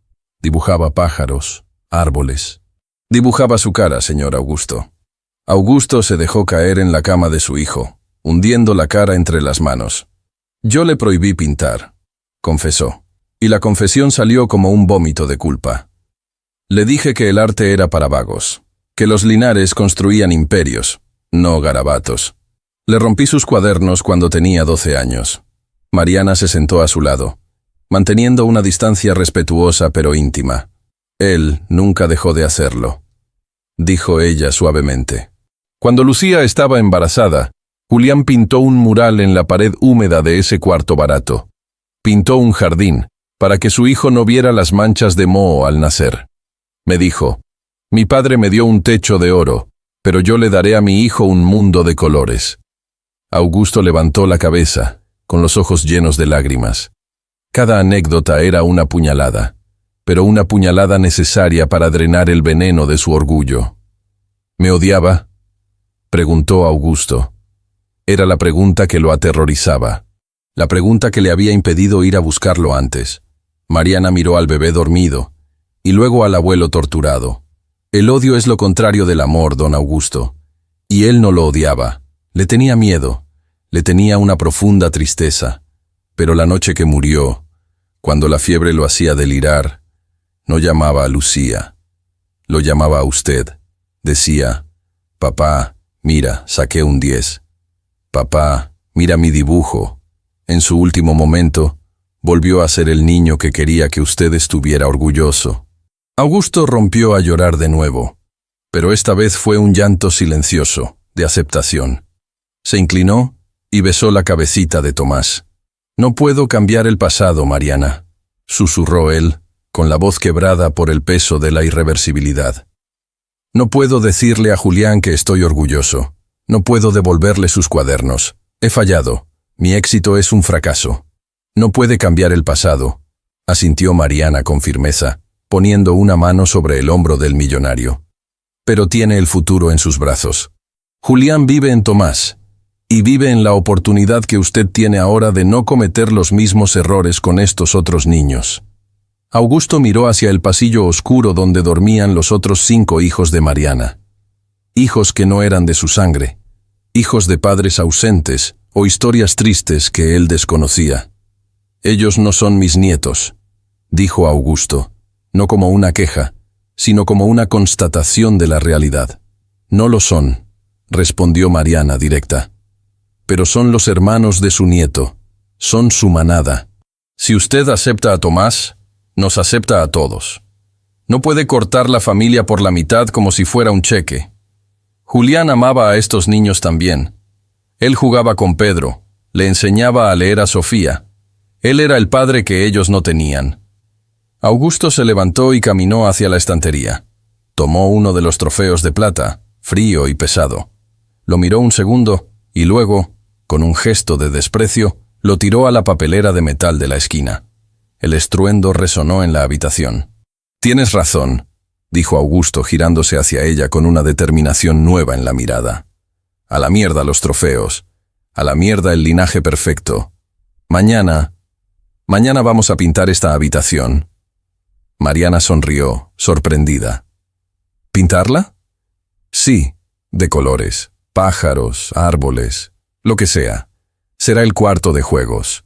Dibujaba pájaros, árboles. Dibujaba su cara, señor Augusto. Augusto se dejó caer en la cama de su hijo, hundiendo la cara entre las manos. Yo le prohibí pintar, confesó, y la confesión salió como un vómito de culpa. Le dije que el arte era para vagos, que los Linares construían imperios, no garabatos. Le rompí sus cuadernos cuando tenía 12 años. Mariana se sentó a su lado, manteniendo una distancia respetuosa pero íntima. Él nunca dejó de hacerlo, dijo ella suavemente. Cuando Lucía estaba embarazada, Julián pintó un mural en la pared húmeda de ese cuarto barato. Pintó un jardín, para que su hijo no viera las manchas de moho al nacer. Me dijo, mi padre me dio un techo de oro, pero yo le daré a mi hijo un mundo de colores. Augusto levantó la cabeza, con los ojos llenos de lágrimas. Cada anécdota era una puñalada, pero una puñalada necesaria para drenar el veneno de su orgullo. ¿Me odiaba?, preguntó Augusto. Era la pregunta que lo aterrorizaba, la pregunta que le había impedido ir a buscarlo antes. Mariana miró al bebé dormido, y luego al abuelo torturado. El odio es lo contrario del amor, don Augusto. Y él no lo odiaba, le tenía miedo, le tenía una profunda tristeza. Pero la noche que murió, cuando la fiebre lo hacía delirar, no llamaba a Lucía, lo llamaba a usted. Decía, papá, mira, saqué un 10. Papá, mira mi dibujo. En su último momento, volvió a ser el niño que quería que usted estuviera orgulloso. Augusto rompió a llorar de nuevo, pero esta vez fue un llanto silencioso, de aceptación. Se inclinó y besó la cabecita de Tomás. No puedo cambiar el pasado, Mariana, susurró él, con la voz quebrada por el peso de la irreversibilidad. No puedo decirle a Julián que estoy orgulloso. No puedo devolverle sus cuadernos. He fallado. Mi éxito es un fracaso. No puede cambiar el pasado, asintió Mariana con firmeza, poniendo una mano sobre el hombro del millonario. Pero tiene el futuro en sus brazos. Julián vive en Tomás, y vive en la oportunidad que usted tiene ahora de no cometer los mismos errores con estos otros niños. Augusto miró hacia el pasillo oscuro donde dormían los otros 5 hijos de Mariana. Hijos que no eran de su sangre, hijos de padres ausentes o historias tristes que él desconocía. Ellos no son mis nietos, dijo Augusto, no como una queja, sino como una constatación de la realidad. No lo son, respondió Mariana directa. Pero son los hermanos de su nieto, son su manada. Si usted acepta a Tomás, nos acepta a todos. No puede cortar la familia por la mitad como si fuera un cheque. Julián amaba a estos niños también. Él jugaba con Pedro, le enseñaba a leer a Sofía. Él era el padre que ellos no tenían. Augusto se levantó y caminó hacia la estantería. Tomó uno de los trofeos de plata, frío y pesado. Lo miró un segundo y luego, con un gesto de desprecio, lo tiró a la papelera de metal de la esquina. El estruendo resonó en la habitación. Tienes razón, dijo Augusto girándose hacia ella con una determinación nueva en la mirada. A la mierda los trofeos, a la mierda el linaje perfecto. Mañana vamos a pintar esta habitación. Mariana sonrió, sorprendida. ¿Pintarla? Sí, de colores, pájaros, árboles, lo que sea. Será el cuarto de juegos.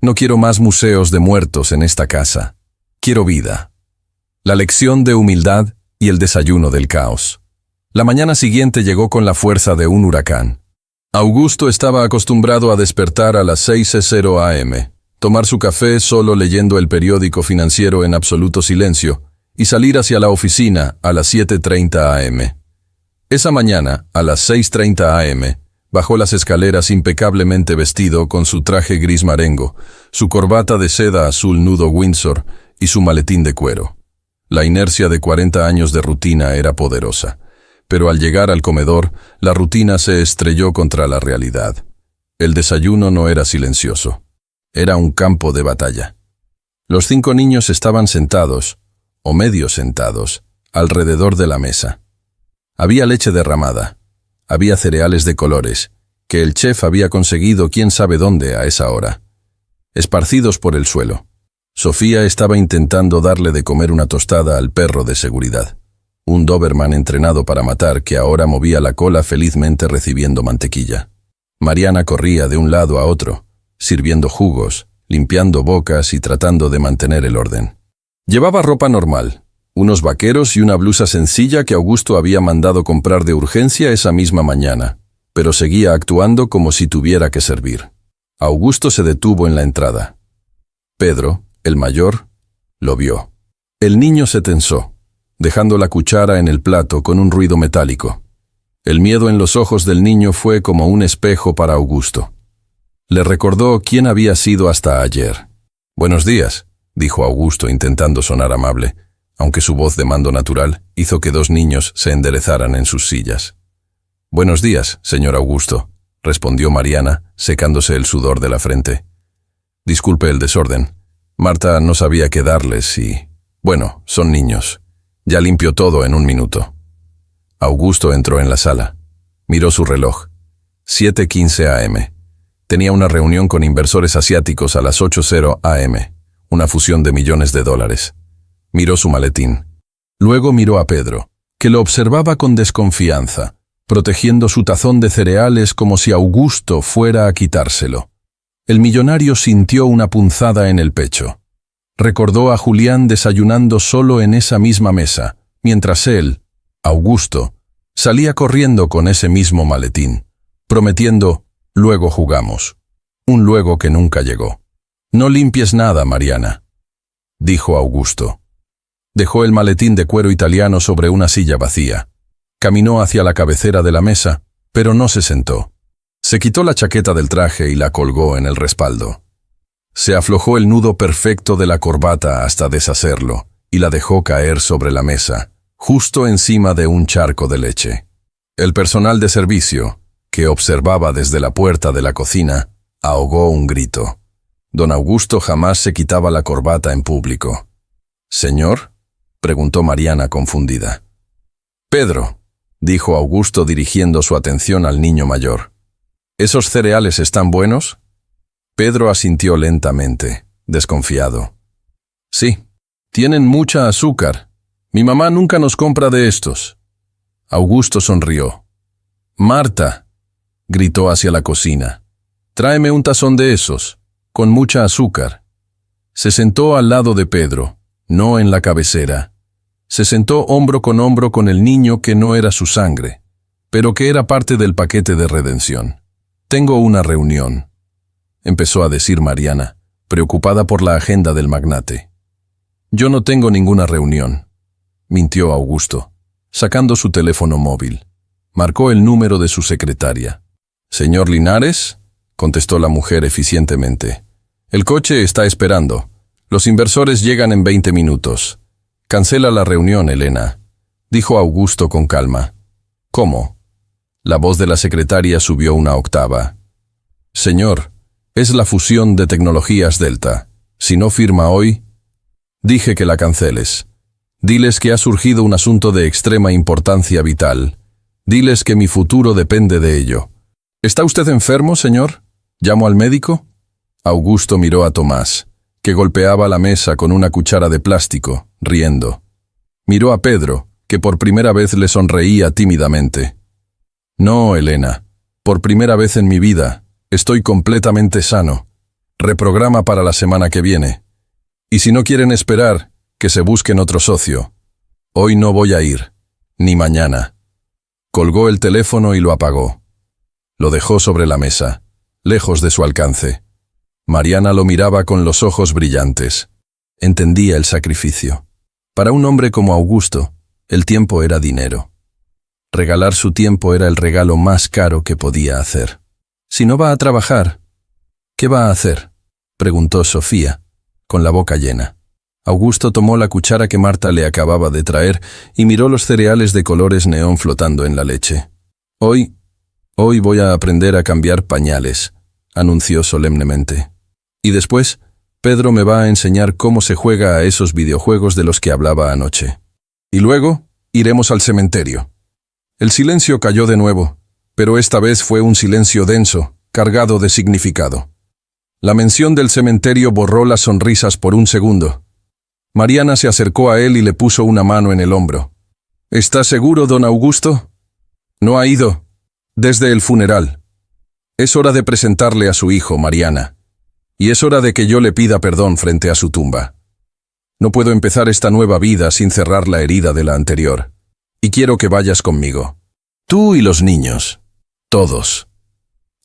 No quiero más museos de muertos en esta casa. Quiero vida. La lección de humildad y el desayuno del caos. La mañana siguiente llegó con la fuerza de un huracán. Augusto estaba acostumbrado a despertar a las 6:00 a.m., tomar su café solo leyendo el periódico financiero en absoluto silencio y salir hacia la oficina a las 7:30 a.m. Esa mañana, a las 6:30 a.m., bajó las escaleras impecablemente vestido con su traje gris marengo, su corbata de seda azul nudo Windsor y su maletín de cuero. La inercia de 40 años de rutina era poderosa, Pero al llegar al comedor, la rutina se estrelló contra la realidad. El desayuno no era silencioso. Era un campo de batalla. Los 5 niños estaban sentados, o medio sentados, alrededor de la mesa. Había leche derramada. Había cereales de colores, que el chef había conseguido quién sabe dónde a esa hora, esparcidos por el suelo. Sofía estaba intentando darle de comer una tostada al perro de seguridad, un Doberman entrenado para matar que ahora movía la cola felizmente recibiendo mantequilla. Mariana corría de un lado a otro, sirviendo jugos, limpiando bocas y tratando de mantener el orden. Llevaba ropa normal, unos vaqueros y una blusa sencilla que Augusto había mandado comprar de urgencia esa misma mañana, pero seguía actuando como si tuviera que servir. Augusto se detuvo en la entrada. Pedro, el mayor, lo vio. El niño se tensó, dejando la cuchara en el plato con un ruido metálico. El miedo en los ojos del niño fue como un espejo para Augusto. Le recordó quién había sido hasta ayer. «Buenos días», dijo Augusto intentando sonar amable, aunque su voz de mando natural hizo que 2 niños se enderezaran en sus sillas. «Buenos días, señor Augusto», respondió Mariana, secándose el sudor de la frente. «Disculpe el desorden. Marta no sabía qué darles y... Bueno, son niños. Ya limpio todo en 1 minuto». Augusto entró en la sala. Miró su reloj. 7:15 a.m. Tenía una reunión con inversores asiáticos a las 8:00 a.m., una fusión de millones de dólares. Miró su maletín. Luego miró a Pedro, que lo observaba con desconfianza, protegiendo su tazón de cereales como si Augusto fuera a quitárselo. El millonario sintió una punzada en el pecho. Recordó a Julián desayunando solo en esa misma mesa, mientras él, Augusto, salía corriendo con ese mismo maletín, prometiendo, luego jugamos. Un luego que nunca llegó. «No limpies nada, Mariana», dijo Augusto. Dejó el maletín de cuero italiano sobre una silla vacía. Caminó hacia la cabecera de la mesa, pero no se sentó. Se quitó la chaqueta del traje y la colgó en el respaldo. Se aflojó el nudo perfecto de la corbata hasta deshacerlo y la dejó caer sobre la mesa, justo encima de un charco de leche. El personal de servicio, que observaba desde la puerta de la cocina, ahogó un grito. Don Augusto jamás se quitaba la corbata en público. «¿Señor?», preguntó Mariana confundida. «Pedro», dijo Augusto dirigiendo su atención al niño mayor. «¿Esos cereales están buenos?». Pedro asintió lentamente, desconfiado. «Sí, tienen mucha azúcar. Mi mamá nunca nos compra de estos». Augusto sonrió. «Marta», gritó hacia la cocina, «tráeme un tazón de esos, con mucha azúcar». Se sentó al lado de Pedro, no en la cabecera. Se sentó hombro con el niño que no era su sangre, pero que era parte del paquete de redención. «Tengo una reunión», empezó a decir Mariana, preocupada por la agenda del magnate. «Yo no tengo ninguna reunión», mintió Augusto, sacando su teléfono móvil. Marcó el número de su secretaria. «¿Señor Linares?», contestó la mujer eficientemente. «El coche está esperando. Los inversores llegan en 20 minutos. Cancela la reunión, Elena», dijo Augusto con calma. «¿Cómo?». La voz de la secretaria subió una octava. «Señor, es la fusión de tecnologías Delta. Si no firma hoy...». «Dije que la canceles. Diles que ha surgido un asunto de extrema importancia vital. Diles que mi futuro depende de ello». «¿Está usted enfermo, señor? ¿Llamo al médico?». Augusto miró a Tomás, que golpeaba la mesa con una cuchara de plástico, riendo. Miró a Pedro, que por primera vez le sonreía tímidamente. «No, Elena, por primera vez en mi vida, estoy completamente sano. Reprograma para la semana que viene. Y si no quieren esperar, que se busquen otro socio. Hoy no voy a ir, ni mañana». Colgó el teléfono y lo apagó. Lo dejó sobre la mesa, lejos de su alcance. Mariana lo miraba con los ojos brillantes. Entendía el sacrificio. Para un hombre como Augusto, el tiempo era dinero. Regalar su tiempo era el regalo más caro que podía hacer. «Si no va a trabajar, ¿qué va a hacer?», preguntó Sofía, con la boca llena. Augusto tomó la cuchara que Marta le acababa de traer y miró los cereales de colores neón flotando en la leche. Hoy voy a aprender a cambiar pañales, anunció solemnemente. Y después, Pedro me va a enseñar cómo se juega a esos videojuegos de los que hablaba anoche. Y luego, iremos al cementerio. El silencio cayó de nuevo, pero esta vez fue un silencio denso, cargado de significado. La mención del cementerio borró las sonrisas por un segundo. Mariana se acercó a él y le puso una mano en el hombro. ¿Está seguro, don Augusto? No ha ido. Desde el funeral. Es hora de presentarle a su hijo, Mariana. Y es hora de que yo le pida perdón frente a su tumba. No puedo empezar esta nueva vida sin cerrar la herida de la anterior. Y quiero que vayas conmigo. Tú y los niños. Todos.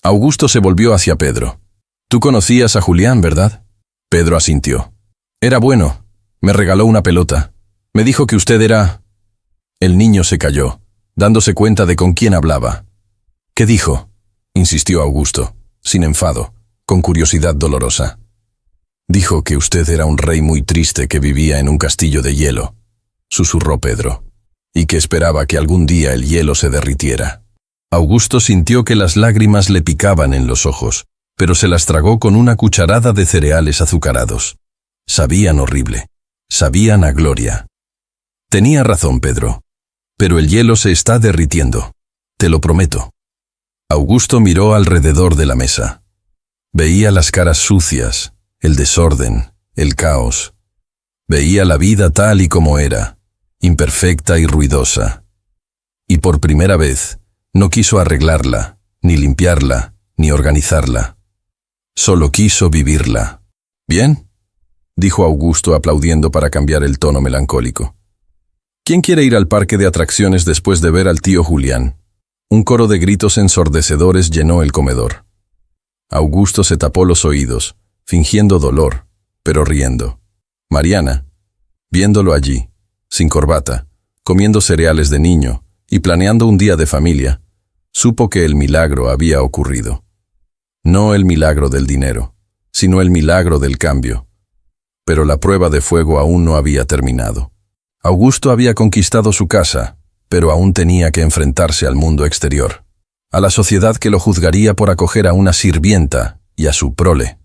Augusto se volvió hacia Pedro. Tú conocías a Julián, ¿verdad? Pedro asintió. Era bueno. Me regaló una pelota. Me dijo que usted era... El niño se calló, dándose cuenta de con quién hablaba. ¿Qué dijo? Insistió Augusto, sin enfado, con curiosidad dolorosa. Dijo que usted era un rey muy triste que vivía en un castillo de hielo, susurró Pedro, y que esperaba que algún día el hielo se derritiera. Augusto sintió que las lágrimas le picaban en los ojos, pero se las tragó con una cucharada de cereales azucarados. Sabían horrible. Sabían a gloria. Tenía razón, Pedro. Pero el hielo se está derritiendo. Te lo prometo. Augusto miró alrededor de la mesa. Veía las caras sucias, el desorden, el caos. Veía la vida tal y como era, imperfecta y ruidosa. Y por primera vez, no quiso arreglarla, ni limpiarla, ni organizarla. Solo quiso vivirla. ¿Bien?, dijo Augusto aplaudiendo para cambiar el tono melancólico. ¿Quién quiere ir al parque de atracciones después de ver al tío Julián? Un coro de gritos ensordecedores llenó el comedor. Augusto se tapó los oídos, fingiendo dolor, pero riendo. Mariana, viéndolo allí, sin corbata, comiendo cereales de niño y planeando un día de familia, supo que el milagro había ocurrido. No el milagro del dinero, sino el milagro del cambio. Pero la prueba de fuego aún no había terminado. Augusto había conquistado su casa, pero aún tenía que enfrentarse al mundo exterior, a la sociedad que lo juzgaría por acoger a una sirvienta y a su prole.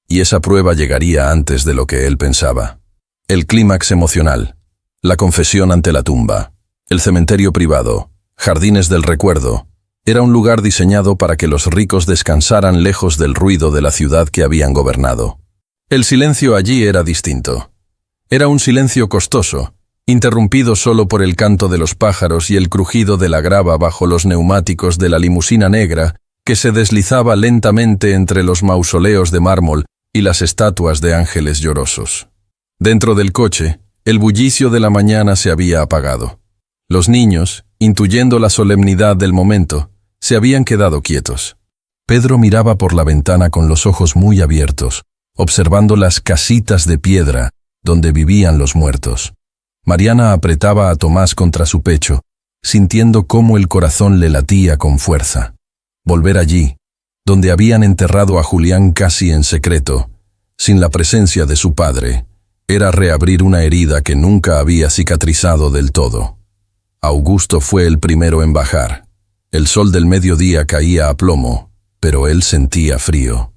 Y esa prueba llegaría antes de lo que él pensaba. El clímax emocional, la confesión ante la tumba, el cementerio privado, jardines del recuerdo, era un lugar diseñado para que los ricos descansaran lejos del ruido de la ciudad que habían gobernado. El silencio allí era distinto. Era un silencio costoso, interrumpido solo por el canto de los pájaros y el crujido de la grava bajo los neumáticos de la limusina negra que se deslizaba lentamente entre los mausoleos de mármol y las estatuas de ángeles llorosos. Dentro del coche, el bullicio de la mañana se había apagado. Los niños, intuyendo la solemnidad del momento, se habían quedado quietos. Pedro miraba por la ventana con los ojos muy abiertos, observando las casitas de piedra donde vivían los muertos. Mariana apretaba a Tomás contra su pecho, sintiendo cómo el corazón le latía con fuerza. Volver allí, donde habían enterrado a Julián casi en secreto, sin la presencia de su padre, era reabrir una herida que nunca había cicatrizado del todo. Augusto fue el primero en bajar. El sol del mediodía caía a plomo, pero él sentía frío.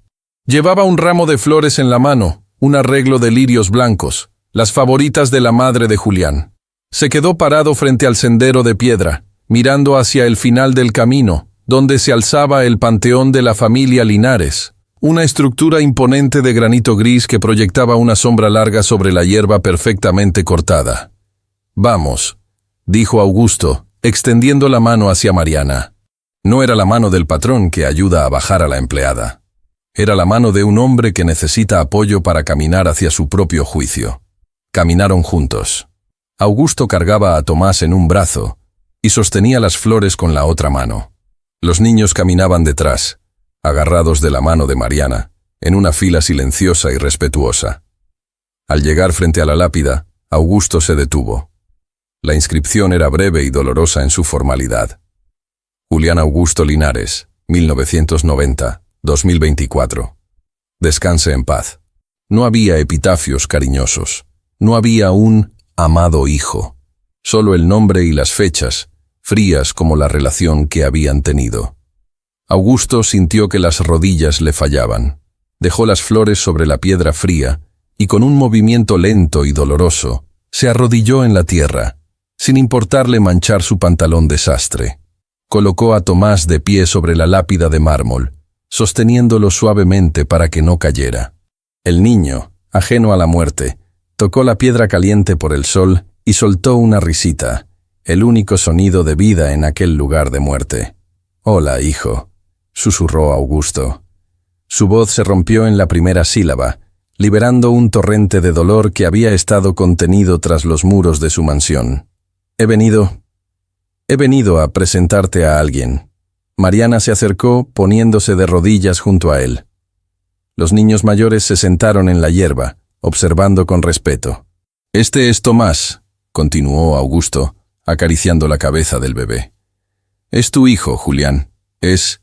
Llevaba un ramo de flores en la mano, un arreglo de lirios blancos, las favoritas de la madre de Julián. Se quedó parado frente al sendero de piedra, mirando hacia el final del camino, donde se alzaba el panteón de la familia Linares, una estructura imponente de granito gris que proyectaba una sombra larga sobre la hierba perfectamente cortada. «Vamos», dijo Augusto, extendiendo la mano hacia Mariana. No era la mano del patrón que ayuda a bajar a la empleada. Era la mano de un hombre que necesita apoyo para caminar hacia su propio juicio. Caminaron juntos. Augusto cargaba a Tomás en un brazo y sostenía las flores con la otra mano. Los niños caminaban detrás, agarrados de la mano de Mariana, en una fila silenciosa y respetuosa. Al llegar frente a la lápida, Augusto se detuvo. La inscripción era breve y dolorosa en su formalidad. Julián Augusto Linares, 1990-2024. Descanse en paz. No había epitafios cariñosos, No había un amado hijo, solo el nombre y las fechas, frías como la relación que habían tenido. Augusto sintió que las rodillas le fallaban. Dejó las flores sobre la piedra fría y con un movimiento lento y doloroso, se arrodilló en la tierra, sin importarle manchar su pantalón de sastre. Colocó a Tomás de pie sobre la lápida de mármol, sosteniéndolo suavemente para que no cayera. El niño, ajeno a la muerte, tocó la piedra caliente por el sol y soltó una risita, el único sonido de vida en aquel lugar de muerte. «Hola, hijo», susurró Augusto. Su voz se rompió en la primera sílaba, liberando un torrente de dolor que había estado contenido tras los muros de su mansión. He venido a presentarte a alguien». Mariana se acercó, poniéndose de rodillas junto a él. Los niños mayores se sentaron en la hierba, observando con respeto. «Este es Tomás», continuó Augusto, acariciando la cabeza del bebé. «Es tu hijo, Julián. Es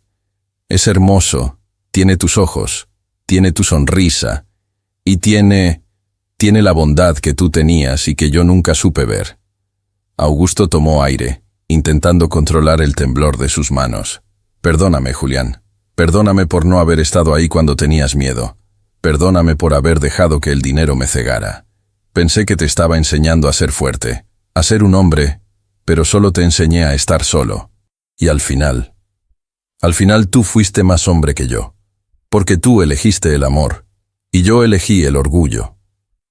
hermoso, tiene tus ojos, tiene tu sonrisa, y tiene la bondad que tú tenías y que yo nunca supe ver». Augusto tomó aire, intentando controlar el temblor de sus manos. «Perdóname, Julián. Perdóname por no haber estado ahí cuando tenías miedo. Perdóname por haber dejado que el dinero me cegara. Pensé que te estaba enseñando a ser fuerte, a ser un hombre, pero solo te enseñé a estar solo. Y al final tú fuiste más hombre que yo, porque tú elegiste el amor, y yo elegí el orgullo».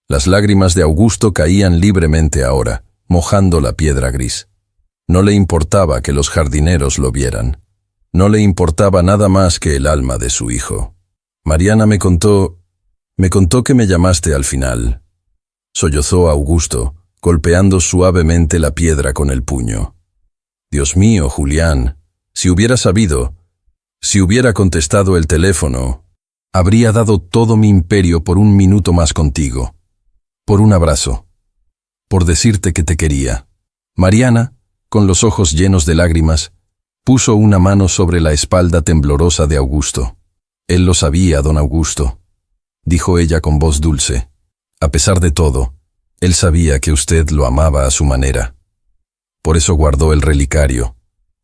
Las lágrimas de Augusto caían libremente ahora, mojando la piedra gris. No le importaba que los jardineros lo vieran. No le importaba nada más que el alma de su hijo. «Mariana me contó que me llamaste al final», sollozó Augusto, golpeando suavemente la piedra con el puño. «Dios mío, Julián, si hubiera sabido, si hubiera contestado el teléfono, habría dado todo mi imperio por un minuto más contigo, por un abrazo, por decirte que te quería». Mariana, con los ojos llenos de lágrimas, puso una mano sobre la espalda temblorosa de Augusto. «Él lo sabía, don Augusto», dijo ella con voz dulce. «A pesar de todo, él sabía que usted lo amaba a su manera. Por eso guardó el relicario,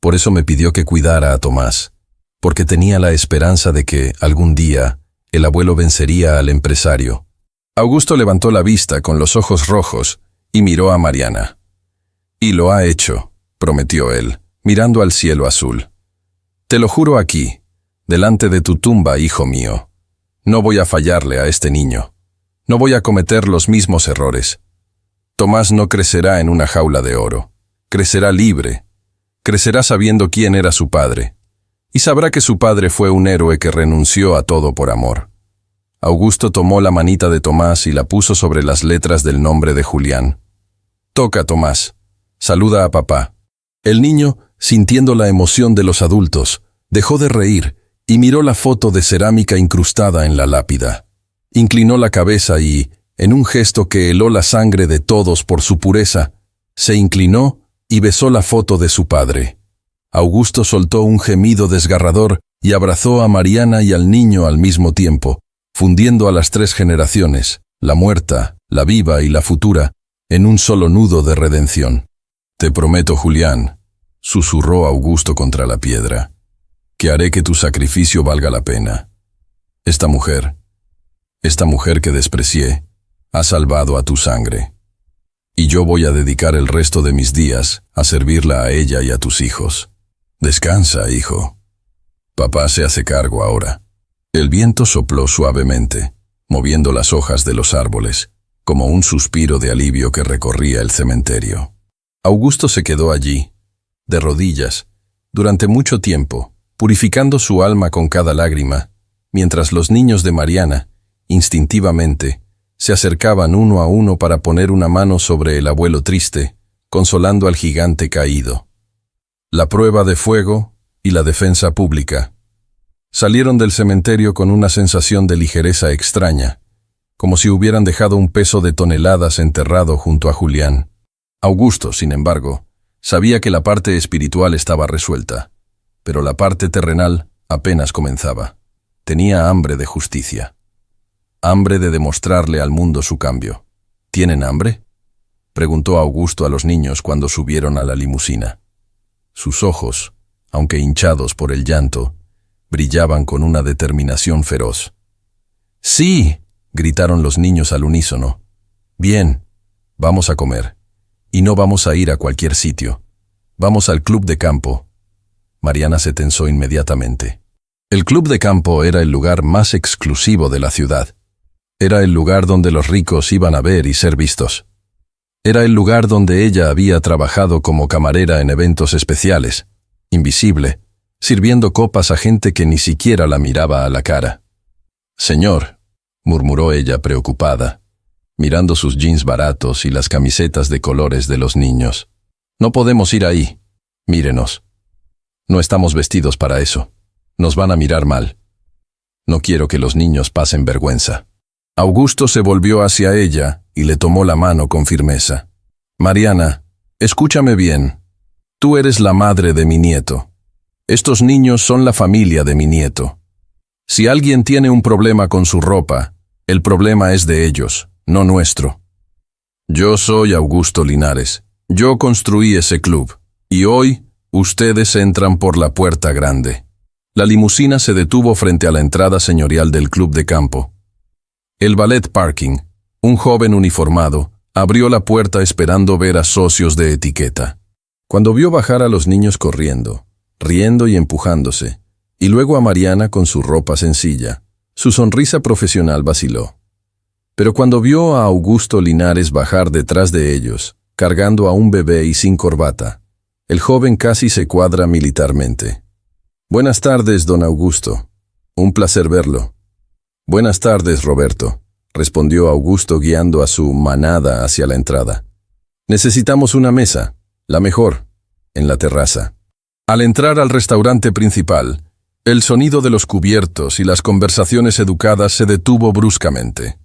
por eso me pidió que cuidara a Tomás, porque tenía la esperanza de que, algún día, el abuelo vencería al empresario». Augusto levantó la vista con los ojos rojos y miró a Mariana. «Y lo ha hecho», prometió él, mirando al cielo azul. «Te lo juro aquí, delante de tu tumba, hijo mío. No voy a fallarle a este niño. No voy a cometer los mismos errores. Tomás no crecerá en una jaula de oro. Crecerá libre. Crecerá sabiendo quién era su padre. Y sabrá que su padre fue un héroe que renunció a todo por amor». Augusto tomó la manita de Tomás y la puso sobre las letras del nombre de Julián. «Toca, Tomás. Saluda a papá». El niño, sintiendo la emoción de los adultos, dejó de reír y miró la foto de cerámica incrustada en la lápida. Inclinó la cabeza y, en un gesto que heló la sangre de todos por su pureza, se inclinó y besó la foto de su padre. Augusto soltó un gemido desgarrador y abrazó a Mariana y al niño al mismo tiempo, fundiendo a las tres generaciones, la muerta, la viva y la futura, en un solo nudo de redención. «Te prometo, Julián», susurró Augusto contra la piedra, «que haré que tu sacrificio valga la pena. Esta mujer que desprecié, ha salvado a tu sangre. Y yo voy a dedicar el resto de mis días a servirla a ella y a tus hijos. Descansa, hijo. Papá se hace cargo ahora». El viento sopló suavemente, moviendo las hojas de los árboles, como un suspiro de alivio que recorría el cementerio. Augusto se quedó allí, de rodillas, durante mucho tiempo, purificando su alma con cada lágrima, mientras los niños de Mariana, instintivamente, se acercaban uno a uno para poner una mano sobre el abuelo triste, consolando al gigante caído. La prueba de fuego y la defensa pública salieron del cementerio con una sensación de ligereza extraña, como si hubieran dejado un peso de toneladas enterrado junto a Julián. Augusto, sin embargo, sabía que la parte espiritual estaba resuelta, pero la parte terrenal apenas comenzaba. Tenía hambre de justicia, hambre de demostrarle al mundo su cambio. ¿Tienen hambre?, preguntó Augusto a los niños cuando subieron a la limusina. Sus ojos, aunque hinchados por el llanto, brillaban con una determinación feroz. ¡Sí!, gritaron los niños al unísono. «Bien, vamos a comer. Y no vamos a ir a cualquier sitio. Vamos al club de campo». Mariana se tensó inmediatamente. El club de campo era el lugar más exclusivo de la ciudad. Era el lugar donde los ricos iban a ver y ser vistos. Era el lugar donde ella había trabajado como camarera en eventos especiales, invisible, sirviendo copas a gente que ni siquiera la miraba a la cara. «Señor», murmuró ella preocupada, mirando sus jeans baratos y las camisetas de colores de los niños. «No podemos ir ahí. Mírenos. No estamos vestidos para eso. Nos van a mirar mal. No quiero que los niños pasen vergüenza». Augusto se volvió hacia ella y le tomó la mano con firmeza. «Mariana, escúchame bien. Tú eres la madre de mi nieto. Estos niños son la familia de mi nieto. Si alguien tiene un problema con su ropa, el problema es de ellos, no nuestro. Yo soy Augusto Linares. Yo construí ese club. Y hoy, ustedes entran por la puerta grande». La limusina se detuvo frente a la entrada señorial del club de campo. El valet parking, un joven uniformado, abrió la puerta esperando ver a socios de etiqueta. Cuando vio bajar a los niños corriendo, riendo y empujándose, y luego a Mariana con su ropa sencilla, su sonrisa profesional vaciló. Pero cuando vio a Augusto Linares bajar detrás de ellos, cargando a un bebé y sin corbata, el joven casi se cuadra militarmente. «Buenas tardes, don Augusto. Un placer verlo». «Buenas tardes, Roberto», respondió Augusto guiando a su manada hacia la entrada. «Necesitamos una mesa, la mejor, en la terraza». Al entrar al restaurante principal, el sonido de los cubiertos y las conversaciones educadas se detuvo bruscamente.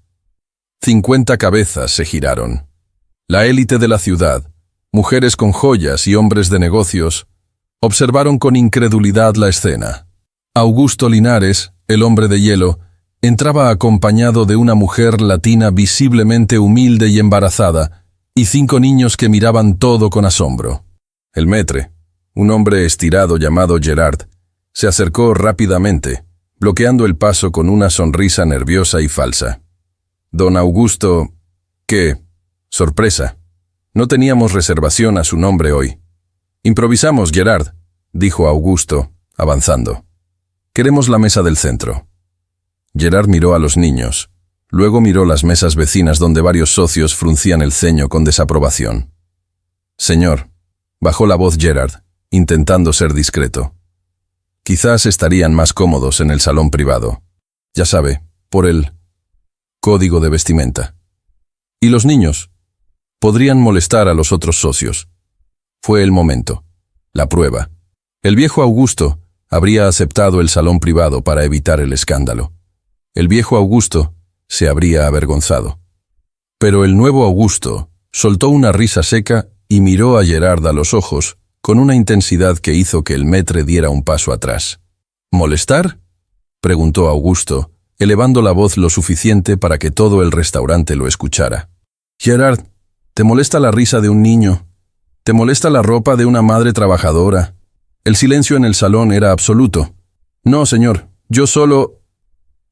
50 cabezas se giraron. La élite de la ciudad, mujeres con joyas y hombres de negocios, observaron con incredulidad la escena. Augusto Linares, el hombre de hielo, entraba acompañado de una mujer latina visiblemente humilde y embarazada, y 5 niños que miraban todo con asombro. El maître, un hombre estirado llamado Gerard, se acercó rápidamente, bloqueando el paso con una sonrisa nerviosa y falsa. «Don Augusto, ¿qué? Sorpresa. No teníamos reservación a su nombre hoy». «Improvisamos, Gerard», dijo Augusto, avanzando. «Queremos la mesa del centro». Gerard miró a los niños, luego miró las mesas vecinas donde varios socios fruncían el ceño con desaprobación. «Señor», bajó la voz Gerard, intentando ser discreto. «Quizás estarían más cómodos en el salón privado. Ya sabe, por el código de vestimenta. Y los niños podrían molestar a los otros socios». Fue el momento, la prueba. El viejo Augusto habría aceptado el salón privado para evitar el escándalo. El viejo Augusto se habría avergonzado. Pero el nuevo Augusto soltó una risa seca y miró a Gerard a los ojos con una intensidad que hizo que el maître diera un paso atrás. «¿Molestar?», preguntó Augusto, elevando la voz lo suficiente para que todo el restaurante lo escuchara. «Gerard, ¿te molesta la risa de un niño? ¿Te molesta la ropa de una madre trabajadora?» El silencio en el salón era absoluto. «No, señor, yo solo...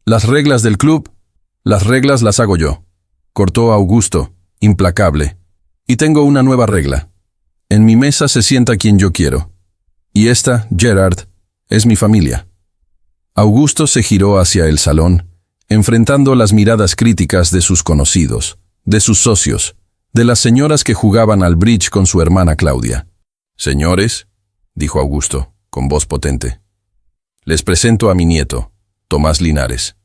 Las reglas del club, las reglas las hago yo», cortó Augusto, implacable. «Y tengo una nueva regla. En mi mesa se sienta quien yo quiero. Y esta, Gerard, es mi familia». Augusto se giró hacia el salón, enfrentando las miradas críticas de sus conocidos, de sus socios, de las señoras que jugaban al bridge con su hermana Claudia. «Señores», dijo Augusto, con voz potente, «les presento a mi nieto, Tomás Linares,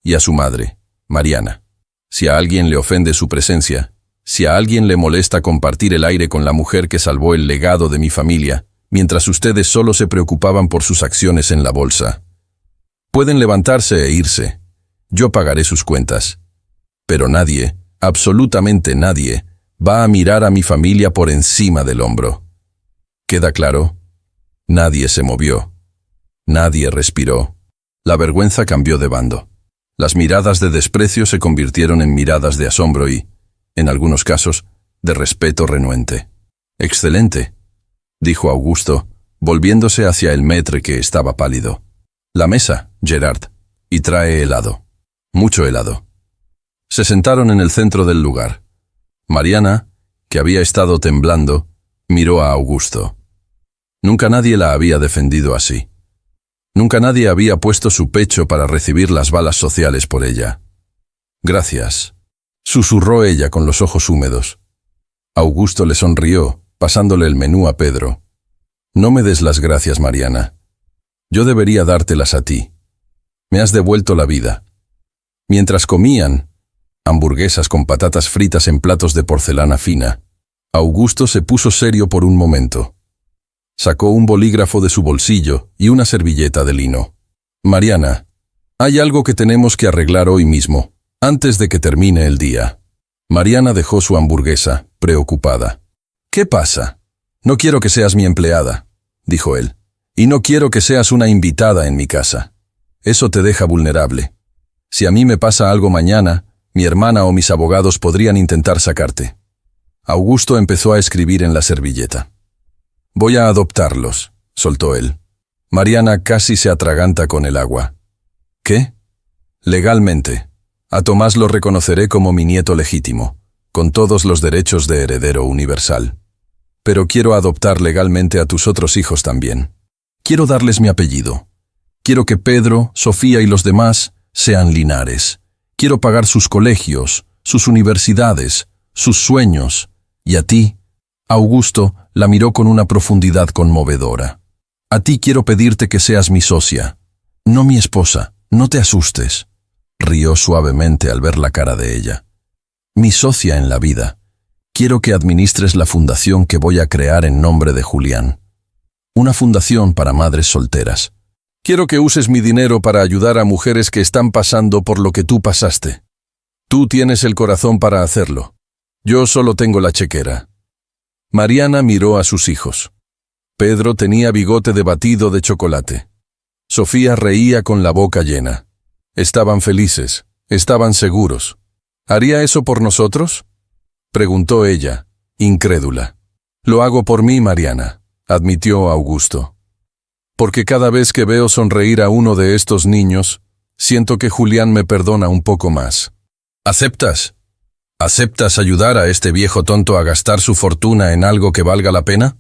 y a su madre, Mariana. Si a alguien le ofende su presencia, si a alguien le molesta compartir el aire con la mujer que salvó el legado de mi familia, mientras ustedes solo se preocupaban por sus acciones en la bolsa, pueden levantarse e irse. Yo pagaré sus cuentas. Pero nadie, absolutamente nadie, va a mirar a mi familia por encima del hombro. ¿Queda claro?» Nadie se movió. Nadie respiró. La vergüenza cambió de bando. Las miradas de desprecio se convirtieron en miradas de asombro y, en algunos casos, de respeto renuente. «Excelente», dijo Augusto, volviéndose hacia el maître que estaba pálido. «La mesa, Gerard, y trae helado. Mucho helado». Se sentaron en el centro del lugar. Mariana, que había estado temblando, miró a Augusto. Nunca nadie la había defendido así. Nunca nadie había puesto su pecho para recibir las balas sociales por ella. «Gracias», susurró ella con los ojos húmedos. Augusto le sonrió, pasándole el menú a Pedro. «No me des las gracias, Mariana. Yo debería dártelas a ti. Me has devuelto la vida». Mientras comían, hamburguesas con patatas fritas en platos de porcelana fina, Augusto se puso serio por un momento. Sacó un bolígrafo de su bolsillo y una servilleta de lino. «Mariana, hay algo que tenemos que arreglar hoy mismo, antes de que termine el día». Mariana dejó su hamburguesa, preocupada. «¿Qué pasa? No quiero que seas mi empleada», dijo él, «y no quiero que seas una invitada en mi casa. Eso te deja vulnerable. Si a mí me pasa algo mañana, mi hermana o mis abogados podrían intentar sacarte». Augusto empezó a escribir en la servilleta. «Voy a adoptarlos», soltó él. Mariana casi se atraganta con el agua. «¿Qué?» «Legalmente. A Tomás lo reconoceré como mi nieto legítimo, con todos los derechos de heredero universal. Pero quiero adoptar legalmente a tus otros hijos también. Quiero darles mi apellido. Quiero que Pedro, Sofía y los demás sean Linares. Quiero pagar sus colegios, sus universidades, sus sueños. Y a ti», Augusto la miró con una profundidad conmovedora, «a ti quiero pedirte que seas mi socia, no mi esposa, no te asustes». Rió suavemente al ver la cara de ella. «Mi socia en la vida. Quiero que administres la fundación que voy a crear en nombre de Julián. Una fundación para madres solteras. Quiero que uses mi dinero para ayudar a mujeres que están pasando por lo que tú pasaste. Tú tienes el corazón para hacerlo. Yo solo tengo la chequera». Mariana miró a sus hijos. Pedro tenía bigote de batido de chocolate. Sofía reía con la boca llena. Estaban felices, estaban seguros. «¿Haría eso por nosotros?», preguntó ella, incrédula. «Lo hago por mí, Mariana», admitió Augusto. «Porque cada vez que veo sonreír a uno de estos niños, siento que Julián me perdona un poco más». «¿Aceptas? ¿Aceptas ayudar a este viejo tonto a gastar su fortuna en algo que valga la pena?».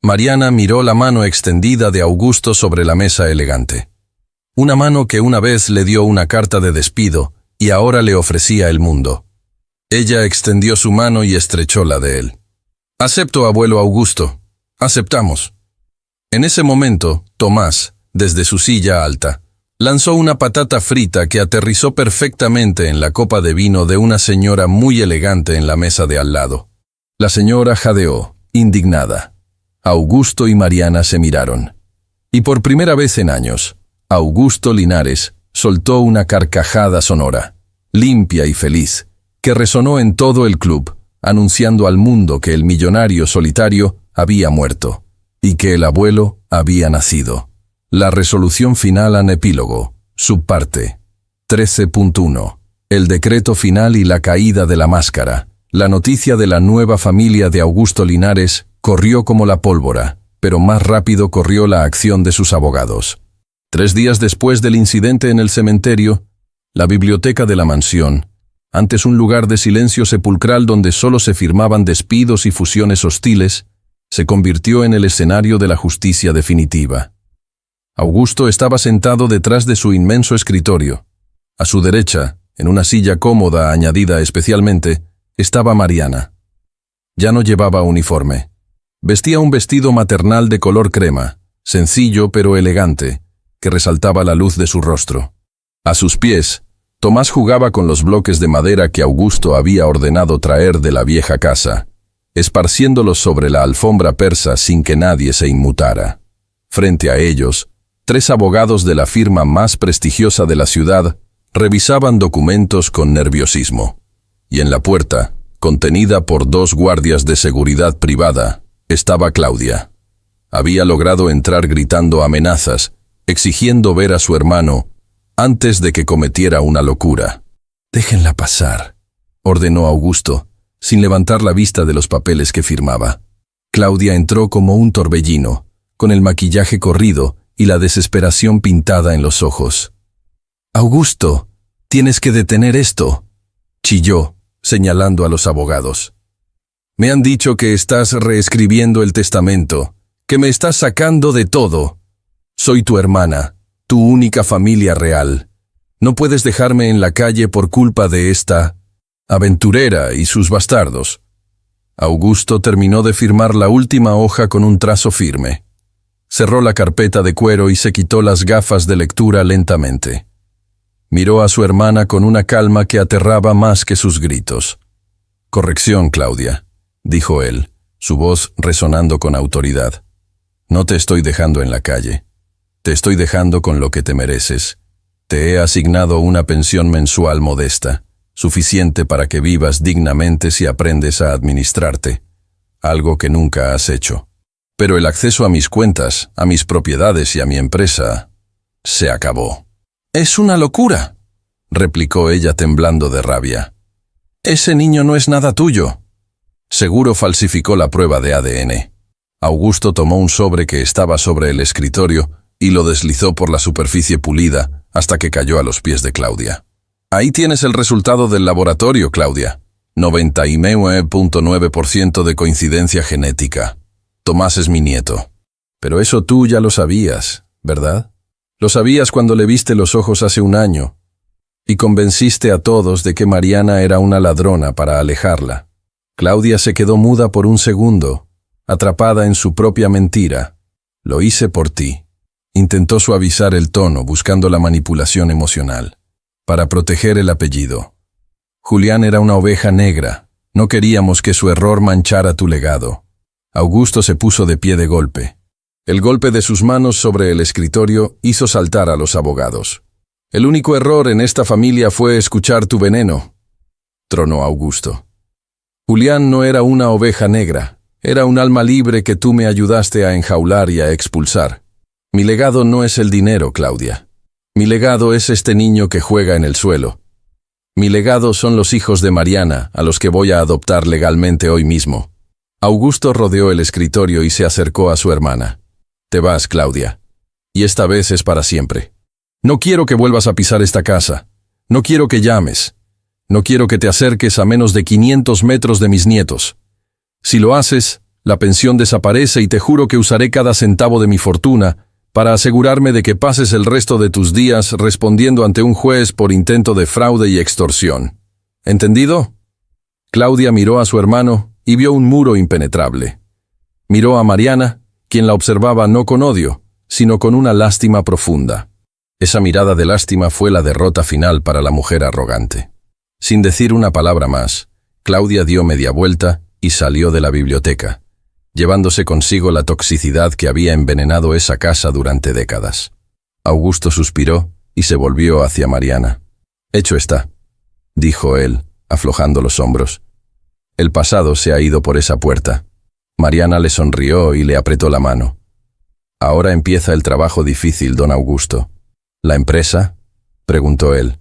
Mariana miró la mano extendida de Augusto sobre la mesa elegante. Una mano que una vez le dio una carta de despido y ahora le ofrecía el mundo. Ella extendió su mano y estrechó la de él. «Acepto, abuelo Augusto. Aceptamos». En ese momento, Tomás, desde su silla alta, lanzó una patata frita que aterrizó perfectamente en la copa de vino de una señora muy elegante en la mesa de al lado. La señora jadeó, indignada. Augusto y Mariana se miraron. Y por primera vez en años, Augusto Linares soltó una carcajada sonora, limpia y feliz, que resonó en todo el club, anunciando al mundo que el millonario solitario había muerto, y que el abuelo había nacido. La resolución final en epílogo, subparte 13.1. El decreto final y la caída de la máscara. La noticia de la nueva familia de Augusto Linares corrió como la pólvora, pero más rápido corrió la acción de sus abogados. 3 días después del incidente en el cementerio, la biblioteca de la mansión, antes un lugar de silencio sepulcral donde solo se firmaban despidos y fusiones hostiles, se convirtió en el escenario de la justicia definitiva. Augusto estaba sentado detrás de su inmenso escritorio. A su derecha, en una silla cómoda añadida especialmente, estaba Mariana. Ya no llevaba uniforme. Vestía un vestido maternal de color crema, sencillo pero elegante, que resaltaba la luz de su rostro. A sus pies, Tomás jugaba con los bloques de madera que Augusto había ordenado traer de la vieja casa, esparciéndolos sobre la alfombra persa sin que nadie se inmutara. Frente a ellos, 3 abogados de la firma más prestigiosa de la ciudad revisaban documentos con nerviosismo. Y en la puerta, contenida por 2 guardias de seguridad privada, estaba Claudia. Había logrado entrar gritando amenazas, exigiendo ver a su hermano, antes de que cometiera una locura. «Déjenla pasar», ordenó Augusto, sin levantar la vista de los papeles que firmaba. Claudia entró como un torbellino, con el maquillaje corrido y la desesperación pintada en los ojos. «Augusto, tienes que detener esto», chilló, señalando a los abogados. «Me han dicho que estás reescribiendo el testamento, que me estás sacando de todo. Soy tu hermana, tu única familia real. No puedes dejarme en la calle por culpa de esta aventurera y sus bastardos». Augusto terminó de firmar la última hoja con un trazo firme. Cerró la carpeta de cuero y se quitó las gafas de lectura lentamente. Miró a su hermana con una calma que aterraba más que sus gritos. «Corrección, Claudia», dijo él, su voz resonando con autoridad. «No te estoy dejando en la calle. Te estoy dejando con lo que te mereces. Te he asignado una pensión mensual modesta, suficiente para que vivas dignamente si aprendes a administrarte, algo que nunca has hecho. Pero el acceso a mis cuentas, a mis propiedades y a mi empresa se acabó». «Es una locura», replicó ella temblando de rabia. «Ese niño no es nada tuyo». «Seguro falsificó la prueba de ADN». Augusto tomó un sobre que estaba sobre el escritorio y lo deslizó por la superficie pulida hasta que cayó a los pies de Claudia. «Ahí tienes el resultado del laboratorio, Claudia. 99.9% de coincidencia genética. Tomás es mi nieto». «Pero eso tú ya lo sabías, ¿verdad? Lo sabías cuando le viste los ojos hace un año y convenciste a todos de que Mariana era una ladrona para alejarla». Claudia se quedó muda por un segundo, atrapada en su propia mentira. «Lo hice por ti». Intentó suavizar el tono, buscando la manipulación emocional. «Para proteger el apellido. Julián era una oveja negra. No queríamos que su error manchara tu legado». Augusto se puso de pie de golpe. El golpe de sus manos sobre el escritorio hizo saltar a los abogados. «El único error en esta familia fue escuchar tu veneno», tronó Augusto. «Julián no era una oveja negra, era un alma libre que tú me ayudaste a enjaular y a expulsar. Mi legado no es el dinero, Claudia. Mi legado es este niño que juega en el suelo. Mi legado son los hijos de Mariana, a los que voy a adoptar legalmente hoy mismo». Augusto rodeó el escritorio y se acercó a su hermana. «Te vas, Claudia. Y esta vez es para siempre. No quiero que vuelvas a pisar esta casa. No quiero que llames. No quiero que te acerques a menos de 500 metros de mis nietos. Si lo haces, la pensión desaparece y te juro que usaré cada centavo de mi fortuna para asegurarme de que pases el resto de tus días respondiendo ante un juez por intento de fraude y extorsión. ¿Entendido?» Claudia miró a su hermano y vio un muro impenetrable. Miró a Mariana, quien la observaba no con odio, sino con una lástima profunda. Esa mirada de lástima fue la derrota final para la mujer arrogante. Sin decir una palabra más, Claudia dio media vuelta y salió de la biblioteca, llevándose consigo la toxicidad que había envenenado esa casa durante décadas. Augusto suspiró y se volvió hacia Mariana. «Hecho está», dijo él, aflojando los hombros. «El pasado se ha ido por esa puerta». Mariana le sonrió y le apretó la mano. «Ahora empieza el trabajo difícil, don Augusto». «¿La empresa?», preguntó él.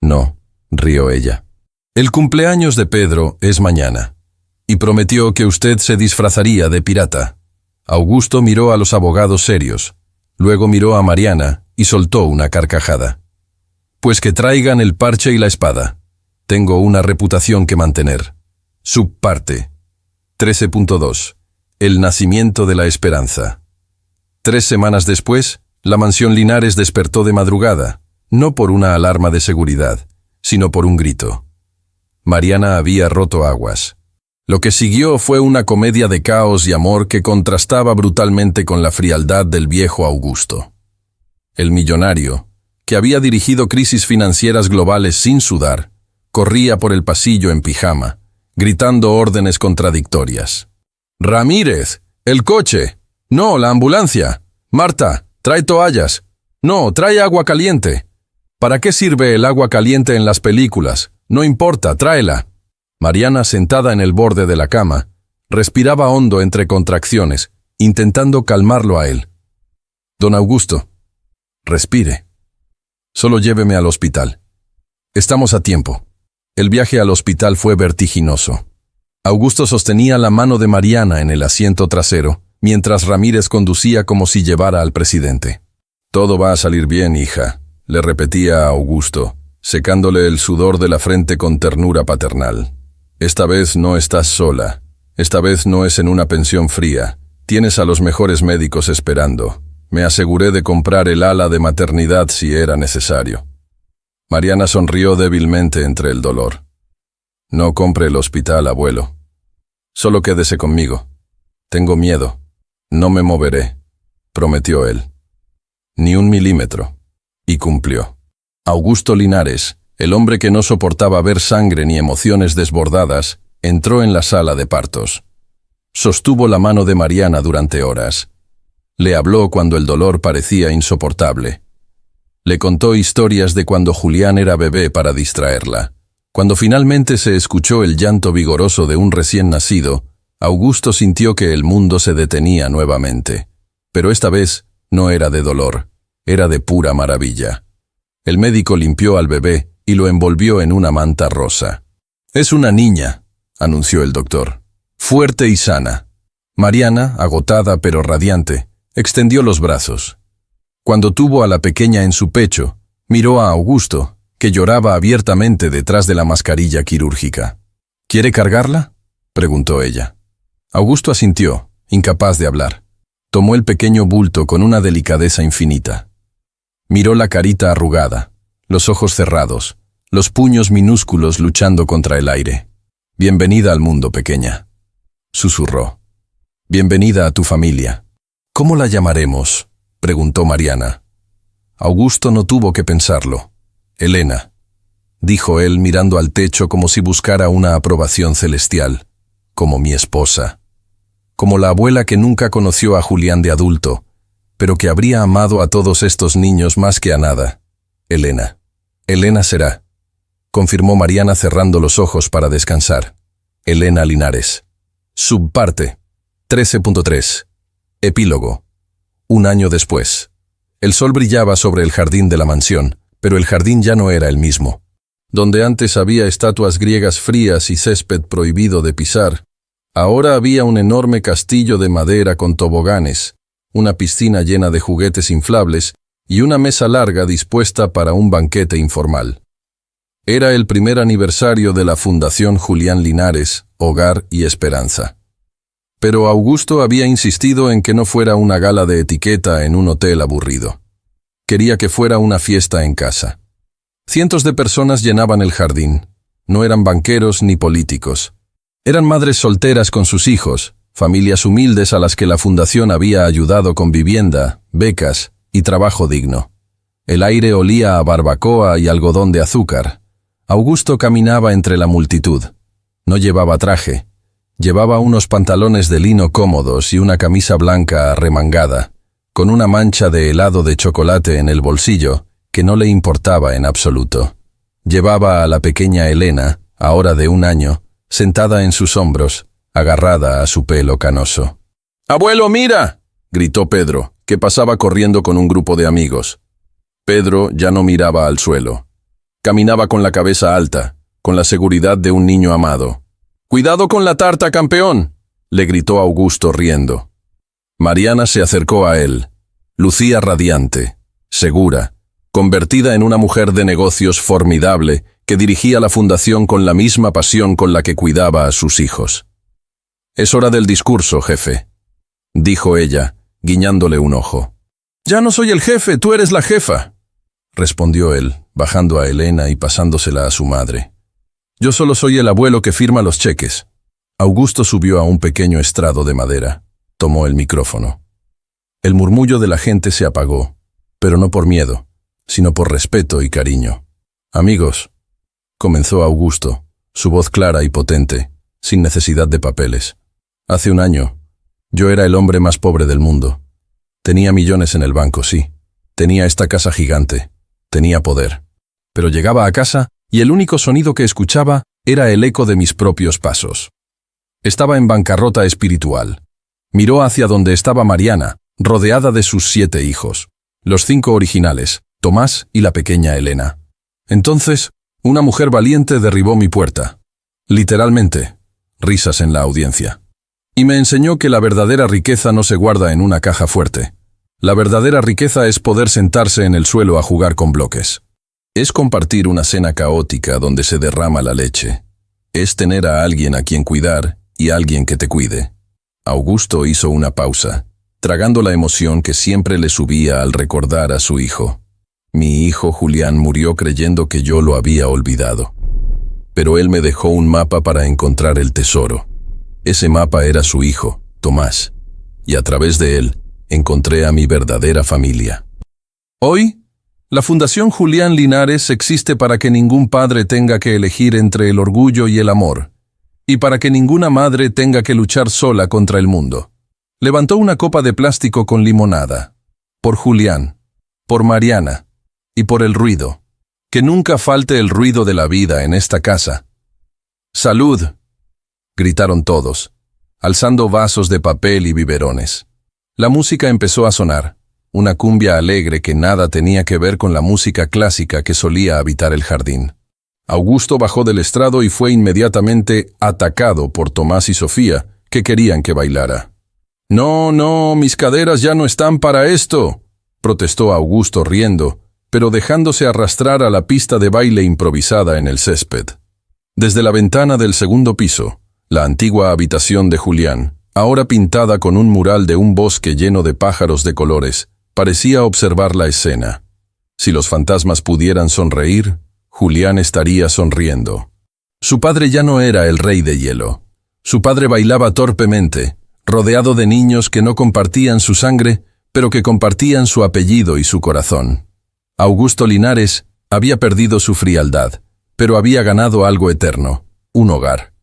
«No», rió ella. «El cumpleaños de Pedro es mañana, y prometió que usted se disfrazaría de pirata». Augusto miró a los abogados serios, luego miró a Mariana y soltó una carcajada. «Pues que traigan el parche y la espada. Tengo una reputación que mantener». Subparte 13.2. El nacimiento de la esperanza. 3 semanas después, la mansión Linares despertó de madrugada, no por una alarma de seguridad, sino por un grito. Mariana había roto aguas. Lo que siguió fue una comedia de caos y amor que contrastaba brutalmente con la frialdad del viejo Augusto. El millonario, que había dirigido crisis financieras globales sin sudar, corría por el pasillo en pijama, gritando órdenes contradictorias. «Ramírez, el coche. No, la ambulancia. Marta, trae toallas. No, trae agua caliente. ¿Para qué sirve el agua caliente en las películas? No importa, tráela». Mariana, sentada en el borde de la cama, respiraba hondo entre contracciones, intentando calmarlo a él. «Don Augusto, respire. Solo lléveme al hospital. Estamos a tiempo». El viaje al hospital fue vertiginoso. Augusto sostenía la mano de Mariana en el asiento trasero, mientras Ramírez conducía como si llevara al presidente. «Todo va a salir bien, hija», le repetía a Augusto, secándole el sudor de la frente con ternura paternal. «Esta vez no estás sola. Esta vez no es en una pensión fría. Tienes a los mejores médicos esperando. Me aseguré de comprar el ala de maternidad si era necesario». Mariana sonrió débilmente entre el dolor. «No compre el hospital, abuelo. Solo quédese conmigo. Tengo miedo. No me moveré», prometió él. «Ni un milímetro». Y cumplió. Augusto Linares, el hombre que no soportaba ver sangre ni emociones desbordadas, entró en la sala de partos. Sostuvo la mano de Mariana durante horas. Le habló cuando el dolor parecía insoportable. Le contó historias de cuando Julián era bebé para distraerla. Cuando finalmente se escuchó el llanto vigoroso de un recién nacido, Augusto sintió que el mundo se detenía nuevamente. Pero esta vez no era de dolor, era de pura maravilla. El médico limpió al bebé y lo envolvió en una manta rosa. «Es una niña», anunció el doctor. «Fuerte y sana». Mariana, agotada pero radiante, extendió los brazos. Cuando tuvo a la pequeña en su pecho, miró a Augusto, que lloraba abiertamente detrás de la mascarilla quirúrgica. «¿Quiere cargarla?», preguntó ella. Augusto asintió, incapaz de hablar. Tomó el pequeño bulto con una delicadeza infinita. Miró la carita arrugada, los ojos cerrados, los puños minúsculos luchando contra el aire. «Bienvenida al mundo, pequeña», susurró. «Bienvenida a tu familia». «¿Cómo la llamaremos?», preguntó Mariana. Augusto no tuvo que pensarlo. «Elena», dijo él mirando al techo como si buscara una aprobación celestial. «Como mi esposa. Como la abuela que nunca conoció a Julián de adulto, pero que habría amado a todos estos niños más que a nada. Elena. Elena será», confirmó Mariana cerrando los ojos para descansar. «Elena Linares». Subparte 13.3. Epílogo. Un año después. El sol brillaba sobre el jardín de la mansión, pero el jardín ya no era el mismo. Donde antes había estatuas griegas frías y césped prohibido de pisar, ahora había un enorme castillo de madera con toboganes, una piscina llena de juguetes inflables y una mesa larga dispuesta para un banquete informal. Era el primer aniversario de la Fundación Julián Linares, Hogar y Esperanza. Pero Augusto había insistido en que no fuera una gala de etiqueta en un hotel aburrido. Quería que fuera una fiesta en casa. Cientos de personas llenaban el jardín. No eran banqueros ni políticos. Eran madres solteras con sus hijos, familias humildes a las que la fundación había ayudado con vivienda, becas y trabajo digno. El aire olía a barbacoa y algodón de azúcar. Augusto caminaba entre la multitud. No llevaba traje. Llevaba unos pantalones de lino cómodos y una camisa blanca arremangada, con una mancha de helado de chocolate en el bolsillo, que no le importaba en absoluto. Llevaba a la pequeña Elena, ahora de 1 año, sentada en sus hombros, agarrada a su pelo canoso. «¡Abuelo, mira!», gritó Pedro, que pasaba corriendo con un grupo de amigos. Pedro ya no miraba al suelo. Caminaba con la cabeza alta, con la seguridad de un niño amado. «¡Cuidado con la tarta, campeón!», le gritó Augusto riendo. Mariana se acercó a él. Lucía radiante, segura, convertida en una mujer de negocios formidable que dirigía la fundación con la misma pasión con la que cuidaba a sus hijos. «Es hora del discurso, jefe», dijo ella, guiñándole un ojo. «Ya no soy el jefe, tú eres la jefa», respondió él, bajando a Elena y pasándosela a su madre. «Yo solo soy el abuelo que firma los cheques». Augusto subió a un pequeño estrado de madera. Tomó el micrófono. El murmullo de la gente se apagó, pero no por miedo, sino por respeto y cariño. «Amigos», comenzó Augusto, su voz clara y potente, sin necesidad de papeles. «Hace 1 año, yo era el hombre más pobre del mundo. Tenía millones en el banco, sí. Tenía esta casa gigante. Tenía poder. Pero llegaba a casa y el único sonido que escuchaba era el eco de mis propios pasos. Estaba en bancarrota espiritual. Miró hacia donde estaba Mariana, rodeada de sus 7 hijos. Los 5 originales, Tomás y la pequeña Elena. Entonces, una mujer valiente derribó mi puerta. Literalmente, risas en la audiencia. Y me enseñó que la verdadera riqueza no se guarda en una caja fuerte. La verdadera riqueza es poder sentarse en el suelo a jugar con bloques. Es compartir una cena caótica donde se derrama la leche. Es tener a alguien a quien cuidar y a alguien que te cuide. Augusto hizo una pausa, tragando la emoción que siempre le subía al recordar a su hijo. Mi hijo Julián murió creyendo que yo lo había olvidado. Pero él me dejó un mapa para encontrar el tesoro. Ese mapa era su hijo, Tomás, y a través de él encontré a mi verdadera familia. Hoy, la Fundación Julián Linares existe para que ningún padre tenga que elegir entre el orgullo y el amor, y para que ninguna madre tenga que luchar sola contra el mundo. Levantó una copa de plástico con limonada. Por Julián, por Mariana, y por el ruido. Que nunca falte el ruido de la vida en esta casa. ¡Salud!, gritaron todos, alzando vasos de papel y biberones. La música empezó a sonar, una cumbia alegre que nada tenía que ver con la música clásica que solía habitar el jardín. Augusto bajó del estrado y fue inmediatamente atacado por Tomás y Sofía, que querían que bailara. «No, no, mis caderas ya no están para esto», protestó Augusto riendo, pero dejándose arrastrar a la pista de baile improvisada en el césped. Desde la ventana del segundo piso, la antigua habitación de Julián, ahora pintada con un mural de un bosque lleno de pájaros de colores, parecía observar la escena. Si los fantasmas pudieran sonreír, Julián estaría sonriendo. Su padre ya no era el rey de hielo. Su padre bailaba torpemente, rodeado de niños que no compartían su sangre, pero que compartían su apellido y su corazón. Augusto Linares había perdido su frialdad, pero había ganado algo eterno, un hogar.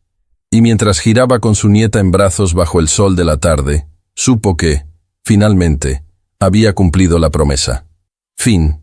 Y mientras giraba con su nieta en brazos bajo el sol de la tarde, supo que, finalmente, había cumplido la promesa. Fin.